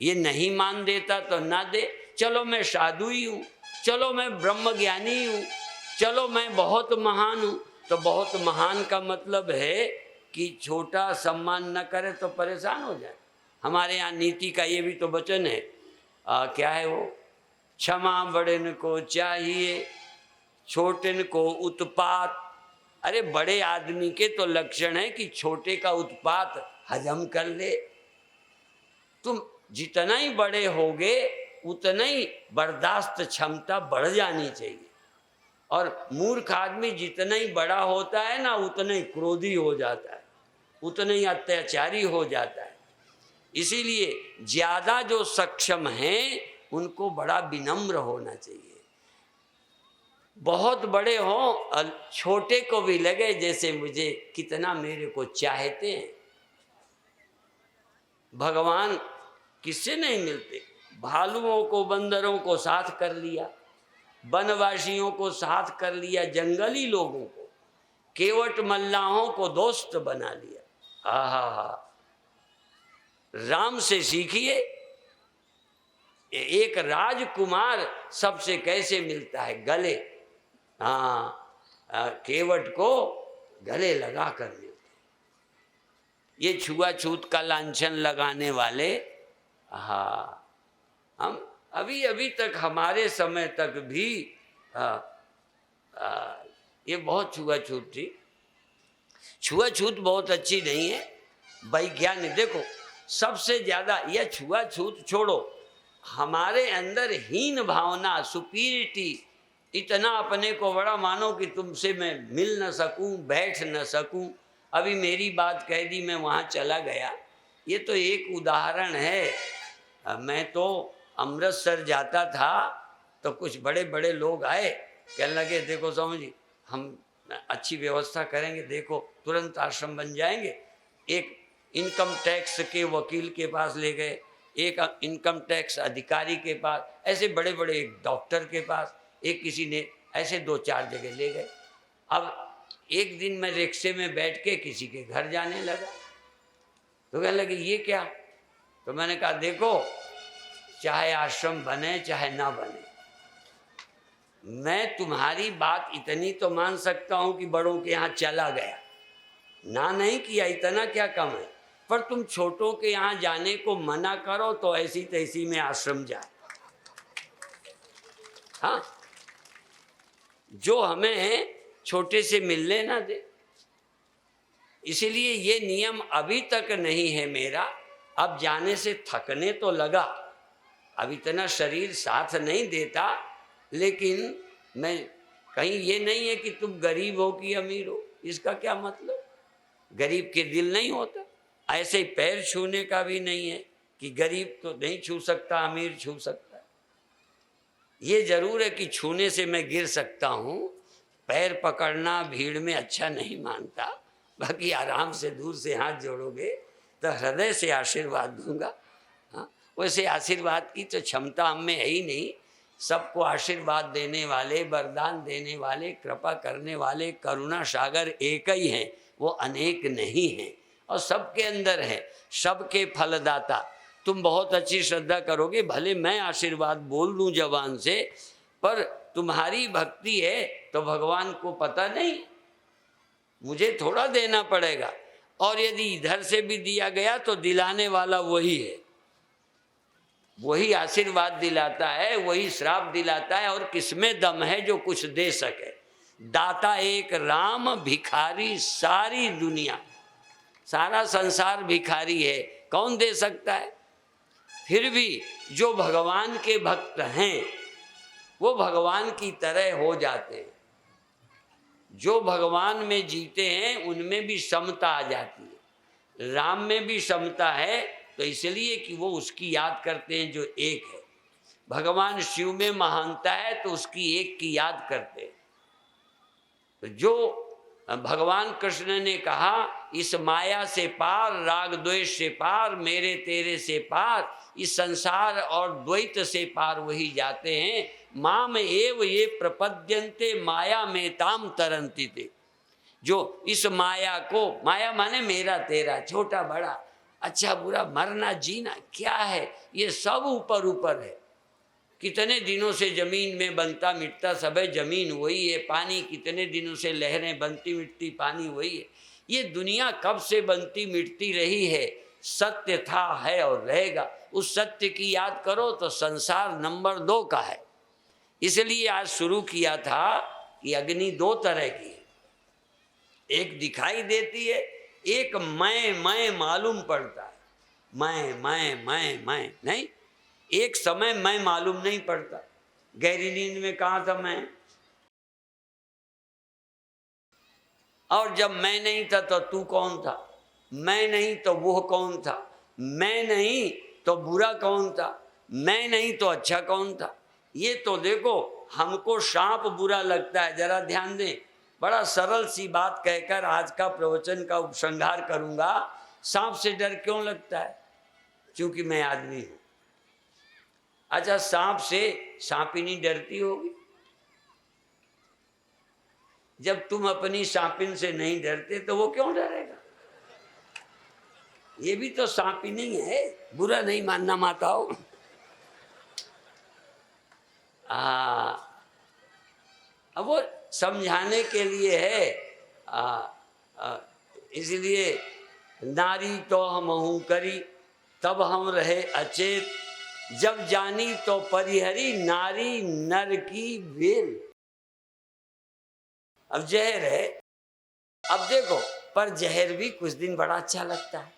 S2: ये नहीं मान देता तो ना दे। चलो मैं साधु ही हूं, चलो मैं ब्रह्म ज्ञानी हूं, चलो मैं बहुत महान हूं। तो बहुत महान का मतलब है कि छोटा सम्मान न करे तो परेशान हो जाए। हमारे यहाँ नीति का ये भी तो वचन है, क्या है वो, क्षमा बड़न को चाहिए, छोटन को उत्पात। अरे बड़े आदमी के तो लक्षण है कि छोटे का उत्पात हजम कर ले। तुम जितना ही बड़े होगे उतना ही बर्दाश्त क्षमता बढ़ जानी चाहिए। और मूर्ख आदमी जितना ही बड़ा होता है ना, उतना ही क्रोधी हो जाता है, उतना ही अत्याचारी हो जाता है। इसीलिए ज्यादा जो सक्षम हैं उनको बड़ा विनम्र होना चाहिए। बहुत बड़े हों और छोटे को भी लगे जैसे मुझे कितना मेरे को चाहते हैं। भगवान किससे नहीं मिलते? भालुओं को, बंदरों को साथ कर लिया, वनवासियों को साथ कर लिया, जंगली लोगों को, केवट मल्लाहों को दोस्त बना लिया। आहा, राम से सीखिए। एक राजकुमार सबसे कैसे मिलता है? गले, हाँ, केवट को गले लगा कर मिलते। ये छुआछूत का लांछन लगाने वाले, हाँ, हम अभी अभी तक, हमारे समय तक भी ये बहुत छुआछूत थी। छुआछूत बहुत अच्छी नहीं है। वैज्ञानिक देखो, सबसे ज्यादा यह छुआछूत छोड़ो, हमारे अंदर हीन भावना, सुपीरिटी, इतना अपने को बड़ा मानो कि तुमसे मैं मिल न सकूं, बैठ न सकूं। अभी मेरी बात कह दी, मैं वहाँ चला गया। ये तो एक उदाहरण है। मैं तो अमृतसर जाता था तो कुछ बड़े बड़े लोग आए, कहने लगे देखो स्वामी जी, हम अच्छी व्यवस्था करेंगे, देखो तुरंत आश्रम बन जाएंगे। एक इनकम टैक्स के वकील के पास ले गए, एक इनकम टैक्स अधिकारी के पास, ऐसे बड़े बड़े, एक डॉक्टर के पास, एक किसी ने, ऐसे 2-4 जगह ले गए। अब एक दिन मैं रिक्शे में बैठ के किसी के घर जाने लगा, तो कहने लगे ये क्या? तो मैंने कहा देखो, चाहे आश्रम बने चाहे ना बने, मैं तुम्हारी बात इतनी तो मान सकता हूं कि बड़ों के यहाँ चला गया, ना नहीं किया, इतना क्या कम है। पर तुम छोटों के यहाँ जाने को मना करो तो ऐसी तैसी में आश्रम जाए। हाँ, जो हमें छोटे से मिलने ना दे। इसीलिए ये नियम अभी तक नहीं है मेरा। अब जाने से थकने तो लगा, अब इतना शरीर साथ नहीं देता, लेकिन मैं कहीं ये नहीं है कि तुम गरीब हो कि अमीर हो, इसका क्या मतलब? गरीब के दिल नहीं होता। ऐसे पैर छूने का भी नहीं है कि गरीब तो नहीं छू सकता, अमीर छू सकता है। ये जरूर है कि छूने से मैं गिर सकता हूँ, पैर पकड़ना भीड़ में अच्छा नहीं मानता, बाकी आराम से दूर से हाथ जोड़ोगे तो हृदय से आशीर्वाद दूंगा। हाँ, वैसे आशीर्वाद की तो क्षमता हम में है ही नहीं। सबको आशीर्वाद देने वाले, वरदान देने वाले, कृपा करने वाले करुणा सागर एक ही हैं, वो अनेक नहीं हैं, और सबके अंदर है, सबके फलदाता। तुम बहुत अच्छी श्रद्धा करोगे, भले मैं आशीर्वाद बोल दूं जबान से, पर तुम्हारी भक्ति है तो भगवान को पता नहीं, मुझे थोड़ा देना पड़ेगा। और यदि इधर से भी दिया गया तो दिलाने वाला वही है, वही आशीर्वाद दिलाता है, वही श्राप दिलाता है। और किसमें दम है जो कुछ दे सके? दाता एक राम, भिखारी सारी दुनिया, सारा संसार भिखारी है, कौन दे सकता है? फिर भी जो भगवान के भक्त हैं वो भगवान की तरह हो जाते हैं। जो भगवान में जीते हैं उनमें भी समता आ जाती है। राम में भी समता है, तो इसलिए कि वो उसकी याद करते हैं जो एक है। भगवान शिव में महानता है तो उसकी एक की याद करते हैं। तो जो भगवान कृष्ण ने कहा, इस माया से पार, राग द्वेष से पार, मेरे तेरे से पार, इस संसार और द्वैत से पार वही जाते हैं। माम एव ये प्रपद्यन्ते माया में ताम तरंती थे। जो इस माया को, माया माने मेरा तेरा, छोटा बड़ा, अच्छा बुरा, मरना जीना क्या है, ये सब ऊपर ऊपर है। कितने दिनों से जमीन में बनता मिटता सब है, जमीन वही है। पानी कितने दिनों से लहरें बनती मिटती, पानी वही है। ये दुनिया कब से बनती मिटती रही है, सत्य था, है और रहेगा। उस सत्य की याद करो तो संसार नंबर 2 का है। इसलिए आज शुरू किया था कि अग्नि 2 तरह की है, एक दिखाई देती है, एक मैं मालूम पड़ता है। मैं नहीं, एक समय मैं मालूम नहीं पड़ता। गहरी नींद में कहाँ था मैं, और जब मैं नहीं था तो तू कौन था, मैं नहीं तो वो कौन था, मैं नहीं तो बुरा कौन था, मैं नहीं तो अच्छा कौन था। ये तो देखो, हमको सांप बुरा लगता है। जरा ध्यान दें, बड़ा सरल सी बात कहकर आज का प्रवचन का उपसंहार करूंगा। सांप से डर क्यों लगता है? क्योंकि मैं आदमी हूं। अच्छा, सांप से सांपिनी डरती होगी? जब तुम अपनी सांपिन से नहीं डरते तो वो क्यों डरेगा? ये भी तो सांपिनी है, बुरा नहीं मानना माताओं। अब वो समझाने के लिए है। इसलिए नारी तो हमहु करी तब हम रहे अचेत, जब जानी तो परिहरी नारी नर की वेल। अब जहर है, अब देखो, पर जहर भी कुछ दिन बड़ा अच्छा लगता है,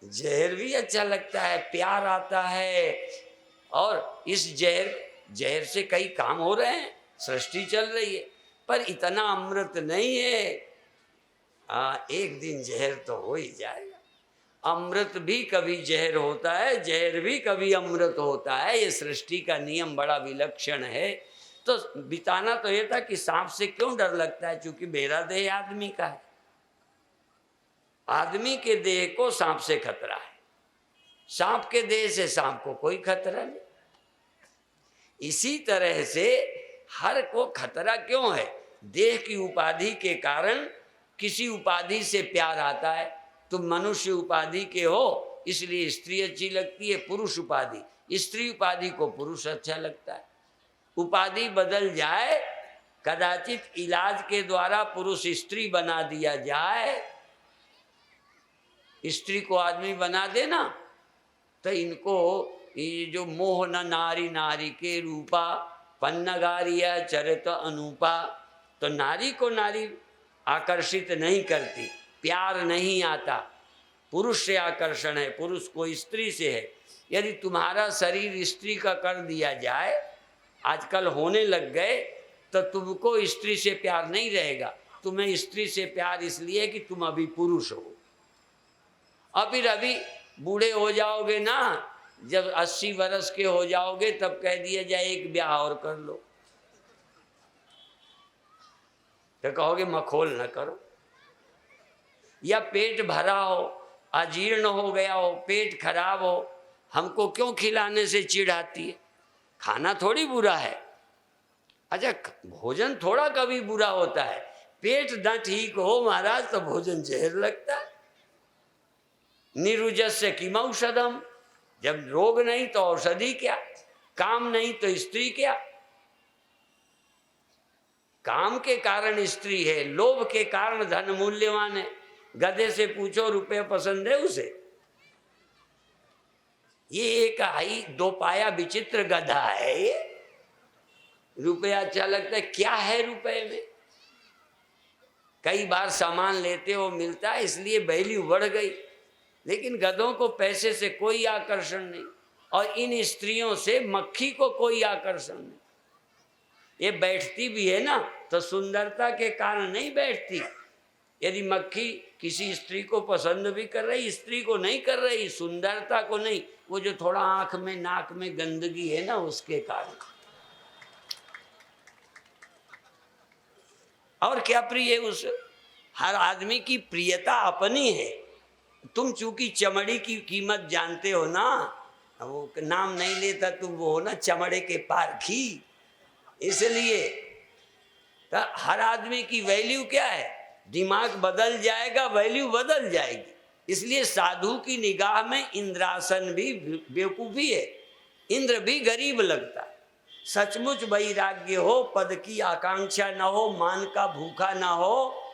S2: जहर भी अच्छा लगता है, प्यार आता है। और इस जहर से कई काम हो रहे हैं, सृष्टि चल रही है, पर इतना अमृत नहीं है। एक दिन जहर तो हो ही जाएगा। अमृत भी कभी जहर होता है, जहर भी कभी अमृत होता है। ये सृष्टि का नियम बड़ा विलक्षण है। तो बिताना तो ये था कि सांप से क्यों डर लगता है, क्योंकि मेरा देह आदमी का है, आदमी के देह को सांप से खतरा है, सांप के देह से सांप को कोई खतरा नहीं। इसी तरह से हर को खतरा क्यों है? देह की उपाधि के कारण किसी उपाधि से प्यार आता है। तुम मनुष्य उपाधि के हो इसलिए स्त्री अच्छी लगती है, पुरुष उपाधि, स्त्री उपाधि को पुरुष अच्छा लगता है। उपाधि बदल जाए, कदाचित इलाज के द्वारा पुरुष स्त्री बना दिया जाए, स्त्री को आदमी बना देना, तो इनको ये जो मोह न नारी नारी के रूपा पन्नगारिया चरित अनूपा, तो नारी को नारी आकर्षित नहीं करती, प्यार नहीं आता, पुरुष से आकर्षण है, पुरुष को स्त्री से है। यदि तुम्हारा शरीर स्त्री का कर दिया जाए, आजकल होने लग गए, तो तुमको स्त्री से प्यार नहीं रहेगा, तुम्हें स्त्री से प्यार इसलिए कि तुम अभी पुरुष हो। और फिर अभी बूढ़े हो जाओगे ना, जब 80 वर्ष के हो जाओगे, तब कह दिया जाए एक ब्याह और कर लो, तो कहोगे मखौल न करो। या पेट भरा हो, अजीर्ण हो गया हो, पेट खराब हो, हमको क्यों खिलाने से चिढ़ आती है? खाना थोड़ी बुरा है, अच्छा भोजन थोड़ा कभी बुरा होता है। पेट न ठीक हो महाराज तो भोजन जहर लगता है। निरुजस्य किम औषधम, जब रोग नहीं तो औषधि क्या, काम नहीं तो स्त्री क्या। काम के कारण स्त्री है, लोभ के कारण धन मूल्यवान है। गधे से पूछो रुपये पसंद है उसे? ये एक आई दो पाया विचित्र गधा है, ये रुपया अच्छा लगता है, क्या है रुपए में? कई बार सामान लेते हो मिलता है, इसलिए वैल्यू बढ़ गई, लेकिन गधों को पैसे से कोई आकर्षण नहीं, और इन स्त्रियों से मक्खी को कोई आकर्षण नहीं। ये बैठती भी है ना तो सुंदरता के कारण नहीं बैठती। यदि मक्खी किसी स्त्री को पसंद भी कर रही, स्त्री को नहीं कर रही, सुंदरता को नहीं, वो जो थोड़ा आंख में नाक में गंदगी है ना उसके कारण। और क्या प्रिय है उस, हर आदमी की प्रियता अपनी है। तुम चूंकि चमड़ी की कीमत जानते हो ना, वो नाम नहीं लेता तुम, वो हो ना चमड़े के पारखी, इसलिए तो हर आदमी की वैल्यू क्या है? दिमाग बदल जाएगा, वैल्यू बदल जाएगी। इसलिए साधु की निगाह में इंद्रासन भी बेवकूफ़ी है, इंद्र भी गरीब लगता है। सचमुच वैराग्य हो, पद की आकांक्षा न हो, मान का भूखा न हो,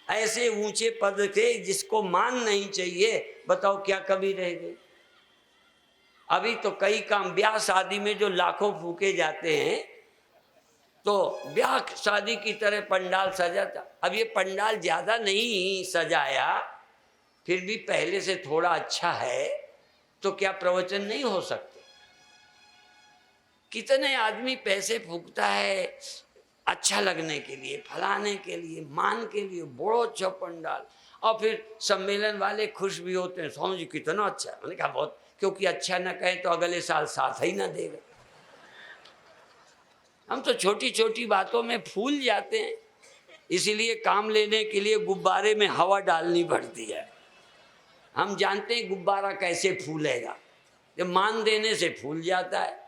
S2: ऐसे ऊंचे पद के जिसको मान नहीं चाहिए, बताओ क्या कभी रह गए? अभी तो कई काम ब्याह शादी में जो लाखों फूके जाते हैं, तो ब्याह शादी की तरह पंडाल सजाता। अब ये पंडाल ज़्यादा नहीं सजाया, फिर भी पहले से थोड़ा अच्छा है, तो क्या प्रवचन नहीं हो सकते? कितने आदमी पैसे फूकता है अच्छा लगने के लिए, फलाने के लिए, मान के लिए, बड़ो अच्छा पंडाल, और फिर सम्मेलन वाले खुश भी होते हैं, स्वामी जी कितना अच्छा है। मैंने कहा बहुत, क्योंकि अच्छा न कहें तो अगले साल साथ ही ना देगा। हम तो छोटी छोटी बातों में फूल जाते हैं, इसीलिए काम लेने के लिए गुब्बारे में हवा डालनी पड़ती है। हम जानते हैं गुब्बारा कैसे फूलेगा, जब मान देने से फूल जाता है।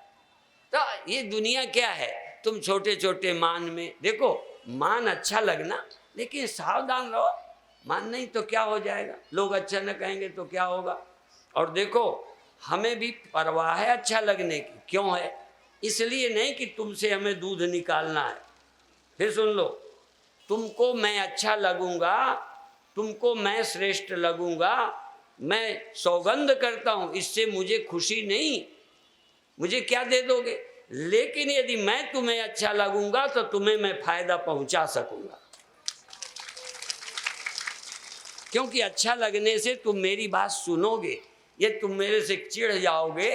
S2: तो ये दुनिया क्या है, तुम छोटे छोटे मान में देखो, मान अच्छा लगना, लेकिन सावधान रहो, मान नहीं तो क्या हो जाएगा, लोग अच्छा न कहेंगे तो क्या होगा। और देखो हमें भी परवाह है अच्छा लगने की, क्यों है? इसलिए नहीं कि तुमसे हमें दूध निकालना है। फिर सुन लो, तुमको मैं अच्छा लगूंगा, तुमको मैं श्रेष्ठ लगूंगा, मैं सौगंध करता हूं, इससे मुझे खुशी नहीं, मुझे क्या दे दोगे। लेकिन यदि मैं तुम्हें अच्छा लगूंगा तो तुम्हें मैं फायदा पहुंचा सकूंगा, क्योंकि अच्छा लगने से तुम मेरी बात सुनोगे। ये तुम मेरे से चिढ़ जाओगे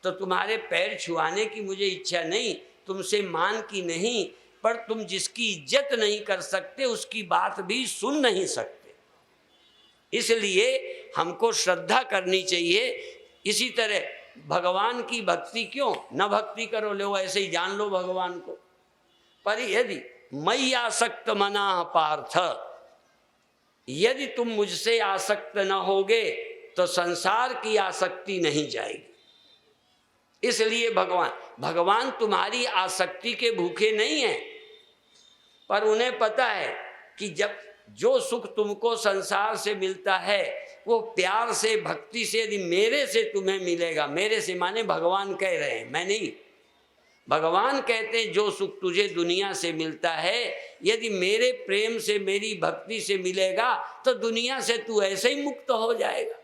S2: तो तुम्हारे पैर छुआने की मुझे इच्छा नहीं, तुमसे मान की नहीं, पर तुम जिसकी इज्जत नहीं कर सकते उसकी बात भी सुन नहीं सकते। इसलिए हमको श्रद्धा करनी चाहिए। इसी तरह भगवान की भक्ति क्यों न भक्ति करो, लो ऐसे ही जान लो भगवान को। पर यदि मयि आसक्त मना पार्थ, यदि तुम मुझसे आसक्त न होगे तो संसार की आसक्ति नहीं जाएगी। इसलिए भगवान तुम्हारी आसक्ति के भूखे नहीं हैं, पर उन्हें पता है कि जब जो सुख तुमको संसार से मिलता है वो प्यार से, भक्ति से यदि मेरे से तुम्हें मिलेगा, मेरे से माने भगवान कह रहे हैं, मैं नहीं, भगवान कहते हैं जो सुख तुझे दुनिया से मिलता है यदि मेरे प्रेम से, मेरी भक्ति से मिलेगा तो दुनिया से तू ऐसे ही मुक्त हो जाएगा।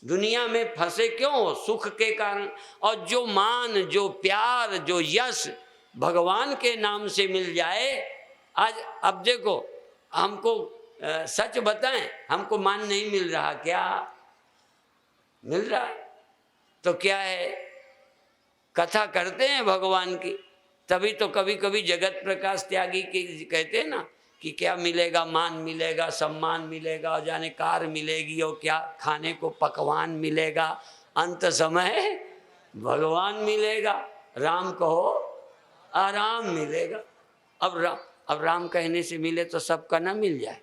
S2: दुनिया में फंसे क्यों हो? सुख के कारण। और जो मान, जो प्यार, जो यश भगवान के नाम से मिल जाए। आज अब देखो, हमको सच बताएं, हमको मान नहीं मिल रहा, क्या मिल रहा है? तो क्या है, कथा करते हैं भगवान की, तभी तो कभी कभी जगत प्रकाश त्यागी के कहते हैं ना कि क्या मिलेगा, मान मिलेगा, सम्मान मिलेगा, और जाने कार मिलेगी, और क्या खाने को पकवान मिलेगा, अंत समय भगवान मिलेगा, राम कहो आराम मिलेगा। अब राम कहने से मिले तो सबका ना मिल जाए,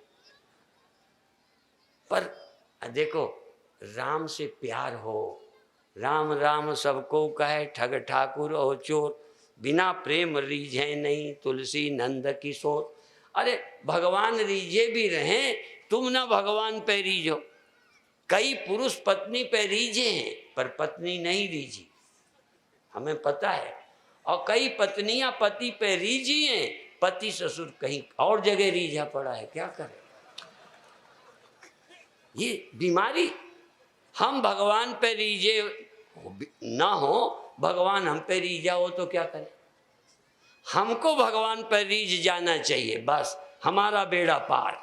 S2: पर देखो राम से प्यार हो, राम राम सबको कहे, ठग ठाकुर हो चोर, बिना प्रेम रीझे नहीं तुलसी नंद किशोर। अरे भगवान रीझे भी रहें, तुम ना भगवान पे रीझो। कई पुरुष पत्नी पे रीझे हैं पर पत्नी नहीं रीझी, हमें पता है। और कई पत्नियां पति पे रीझी हैं, पति ससुर कहीं और जगह रीझा पड़ा है, क्या करें? ये बीमारी। हम भगवान पे रीझे ना हो, भगवान हम पे रीझा हो तो क्या करें? हमको भगवान पर रीझ जाना चाहिए, बस हमारा बेड़ा पार।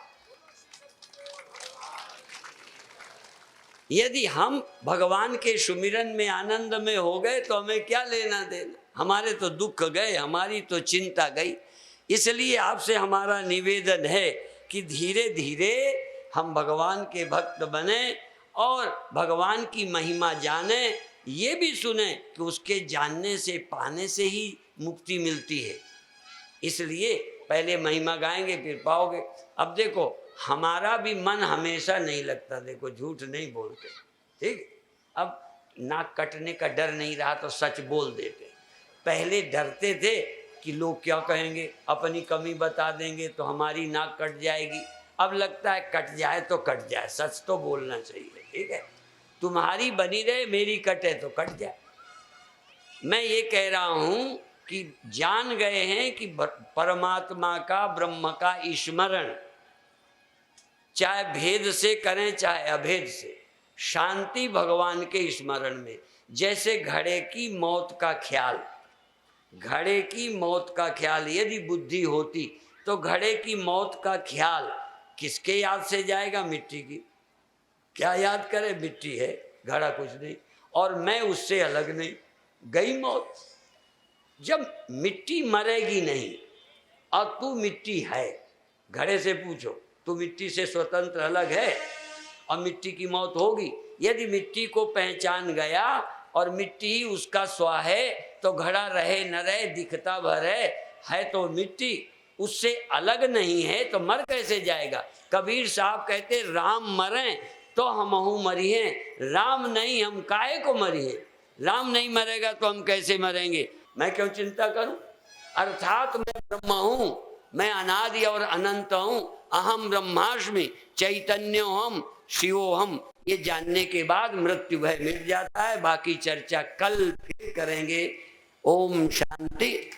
S2: यदि हम भगवान के सुमिरन में, आनंद में हो गए तो हमें क्या लेना देना, हमारे तो दुख गए, हमारी तो चिंता गई। इसलिए आपसे हमारा निवेदन है कि धीरे धीरे हम भगवान के भक्त बने और भगवान की महिमा जाने, ये भी सुने कि उसके जानने से, पाने से ही मुक्ति मिलती है। इसलिए पहले महिमा गाएंगे फिर पाओगे। अब देखो हमारा भी मन हमेशा नहीं लगता, देखो झूठ नहीं बोलते, ठीक। अब नाक कटने का डर नहीं रहा तो सच बोल देते। पहले डरते थे कि लोग क्या कहेंगे, अपनी कमी बता देंगे तो हमारी नाक कट जाएगी। अब लगता है कट जाए तो कट जाए, सच तो बोलना चाहिए, ठीक है। तुम्हारी बनी रहे, मेरी कटे तो कट जाए। मैं ये कह रहा हूं कि जान गए हैं कि परमात्मा का, ब्रह्म का स्मरण चाहे भेद से करें चाहे अभेद से, शांति भगवान के स्मरण में। जैसे घड़े की मौत का ख्याल, घड़े की मौत का ख्याल यदि बुद्धि होती तो घड़े की मौत का ख्याल किसके याद से जाएगा? मिट्टी की। क्या याद करे, मिट्टी है, घड़ा कुछ नहीं, और मैं उससे अलग नहीं, गई मौत। जब मिट्टी मरेगी नहीं और तू मिट्टी है, घड़े से पूछो तू मिट्टी से स्वतंत्र अलग है और मिट्टी की मौत होगी। यदि मिट्टी को पहचान गया और मिट्टी ही उसका स्वा है तो घड़ा रहे न रहे, दिखता भर है तो मिट्टी, उससे अलग नहीं है तो मर कैसे जाएगा? कबीर साहब कहते राम मरें तो हमहू मरिए, राम नहीं हम काहे को मरिए? राम नहीं मरेगा तो हम कैसे मरेंगे? मैं क्यों चिंता करूं? अर्थात मैं ब्रह्म हूं, मैं अनादि और अनंत हूं, अहम ब्रह्मास्मि चैतन्योहम शिवोहम। ये जानने के बाद मृत्यु भय मिट जाता है। बाकी चर्चा कल फिर करेंगे। ओम शांति।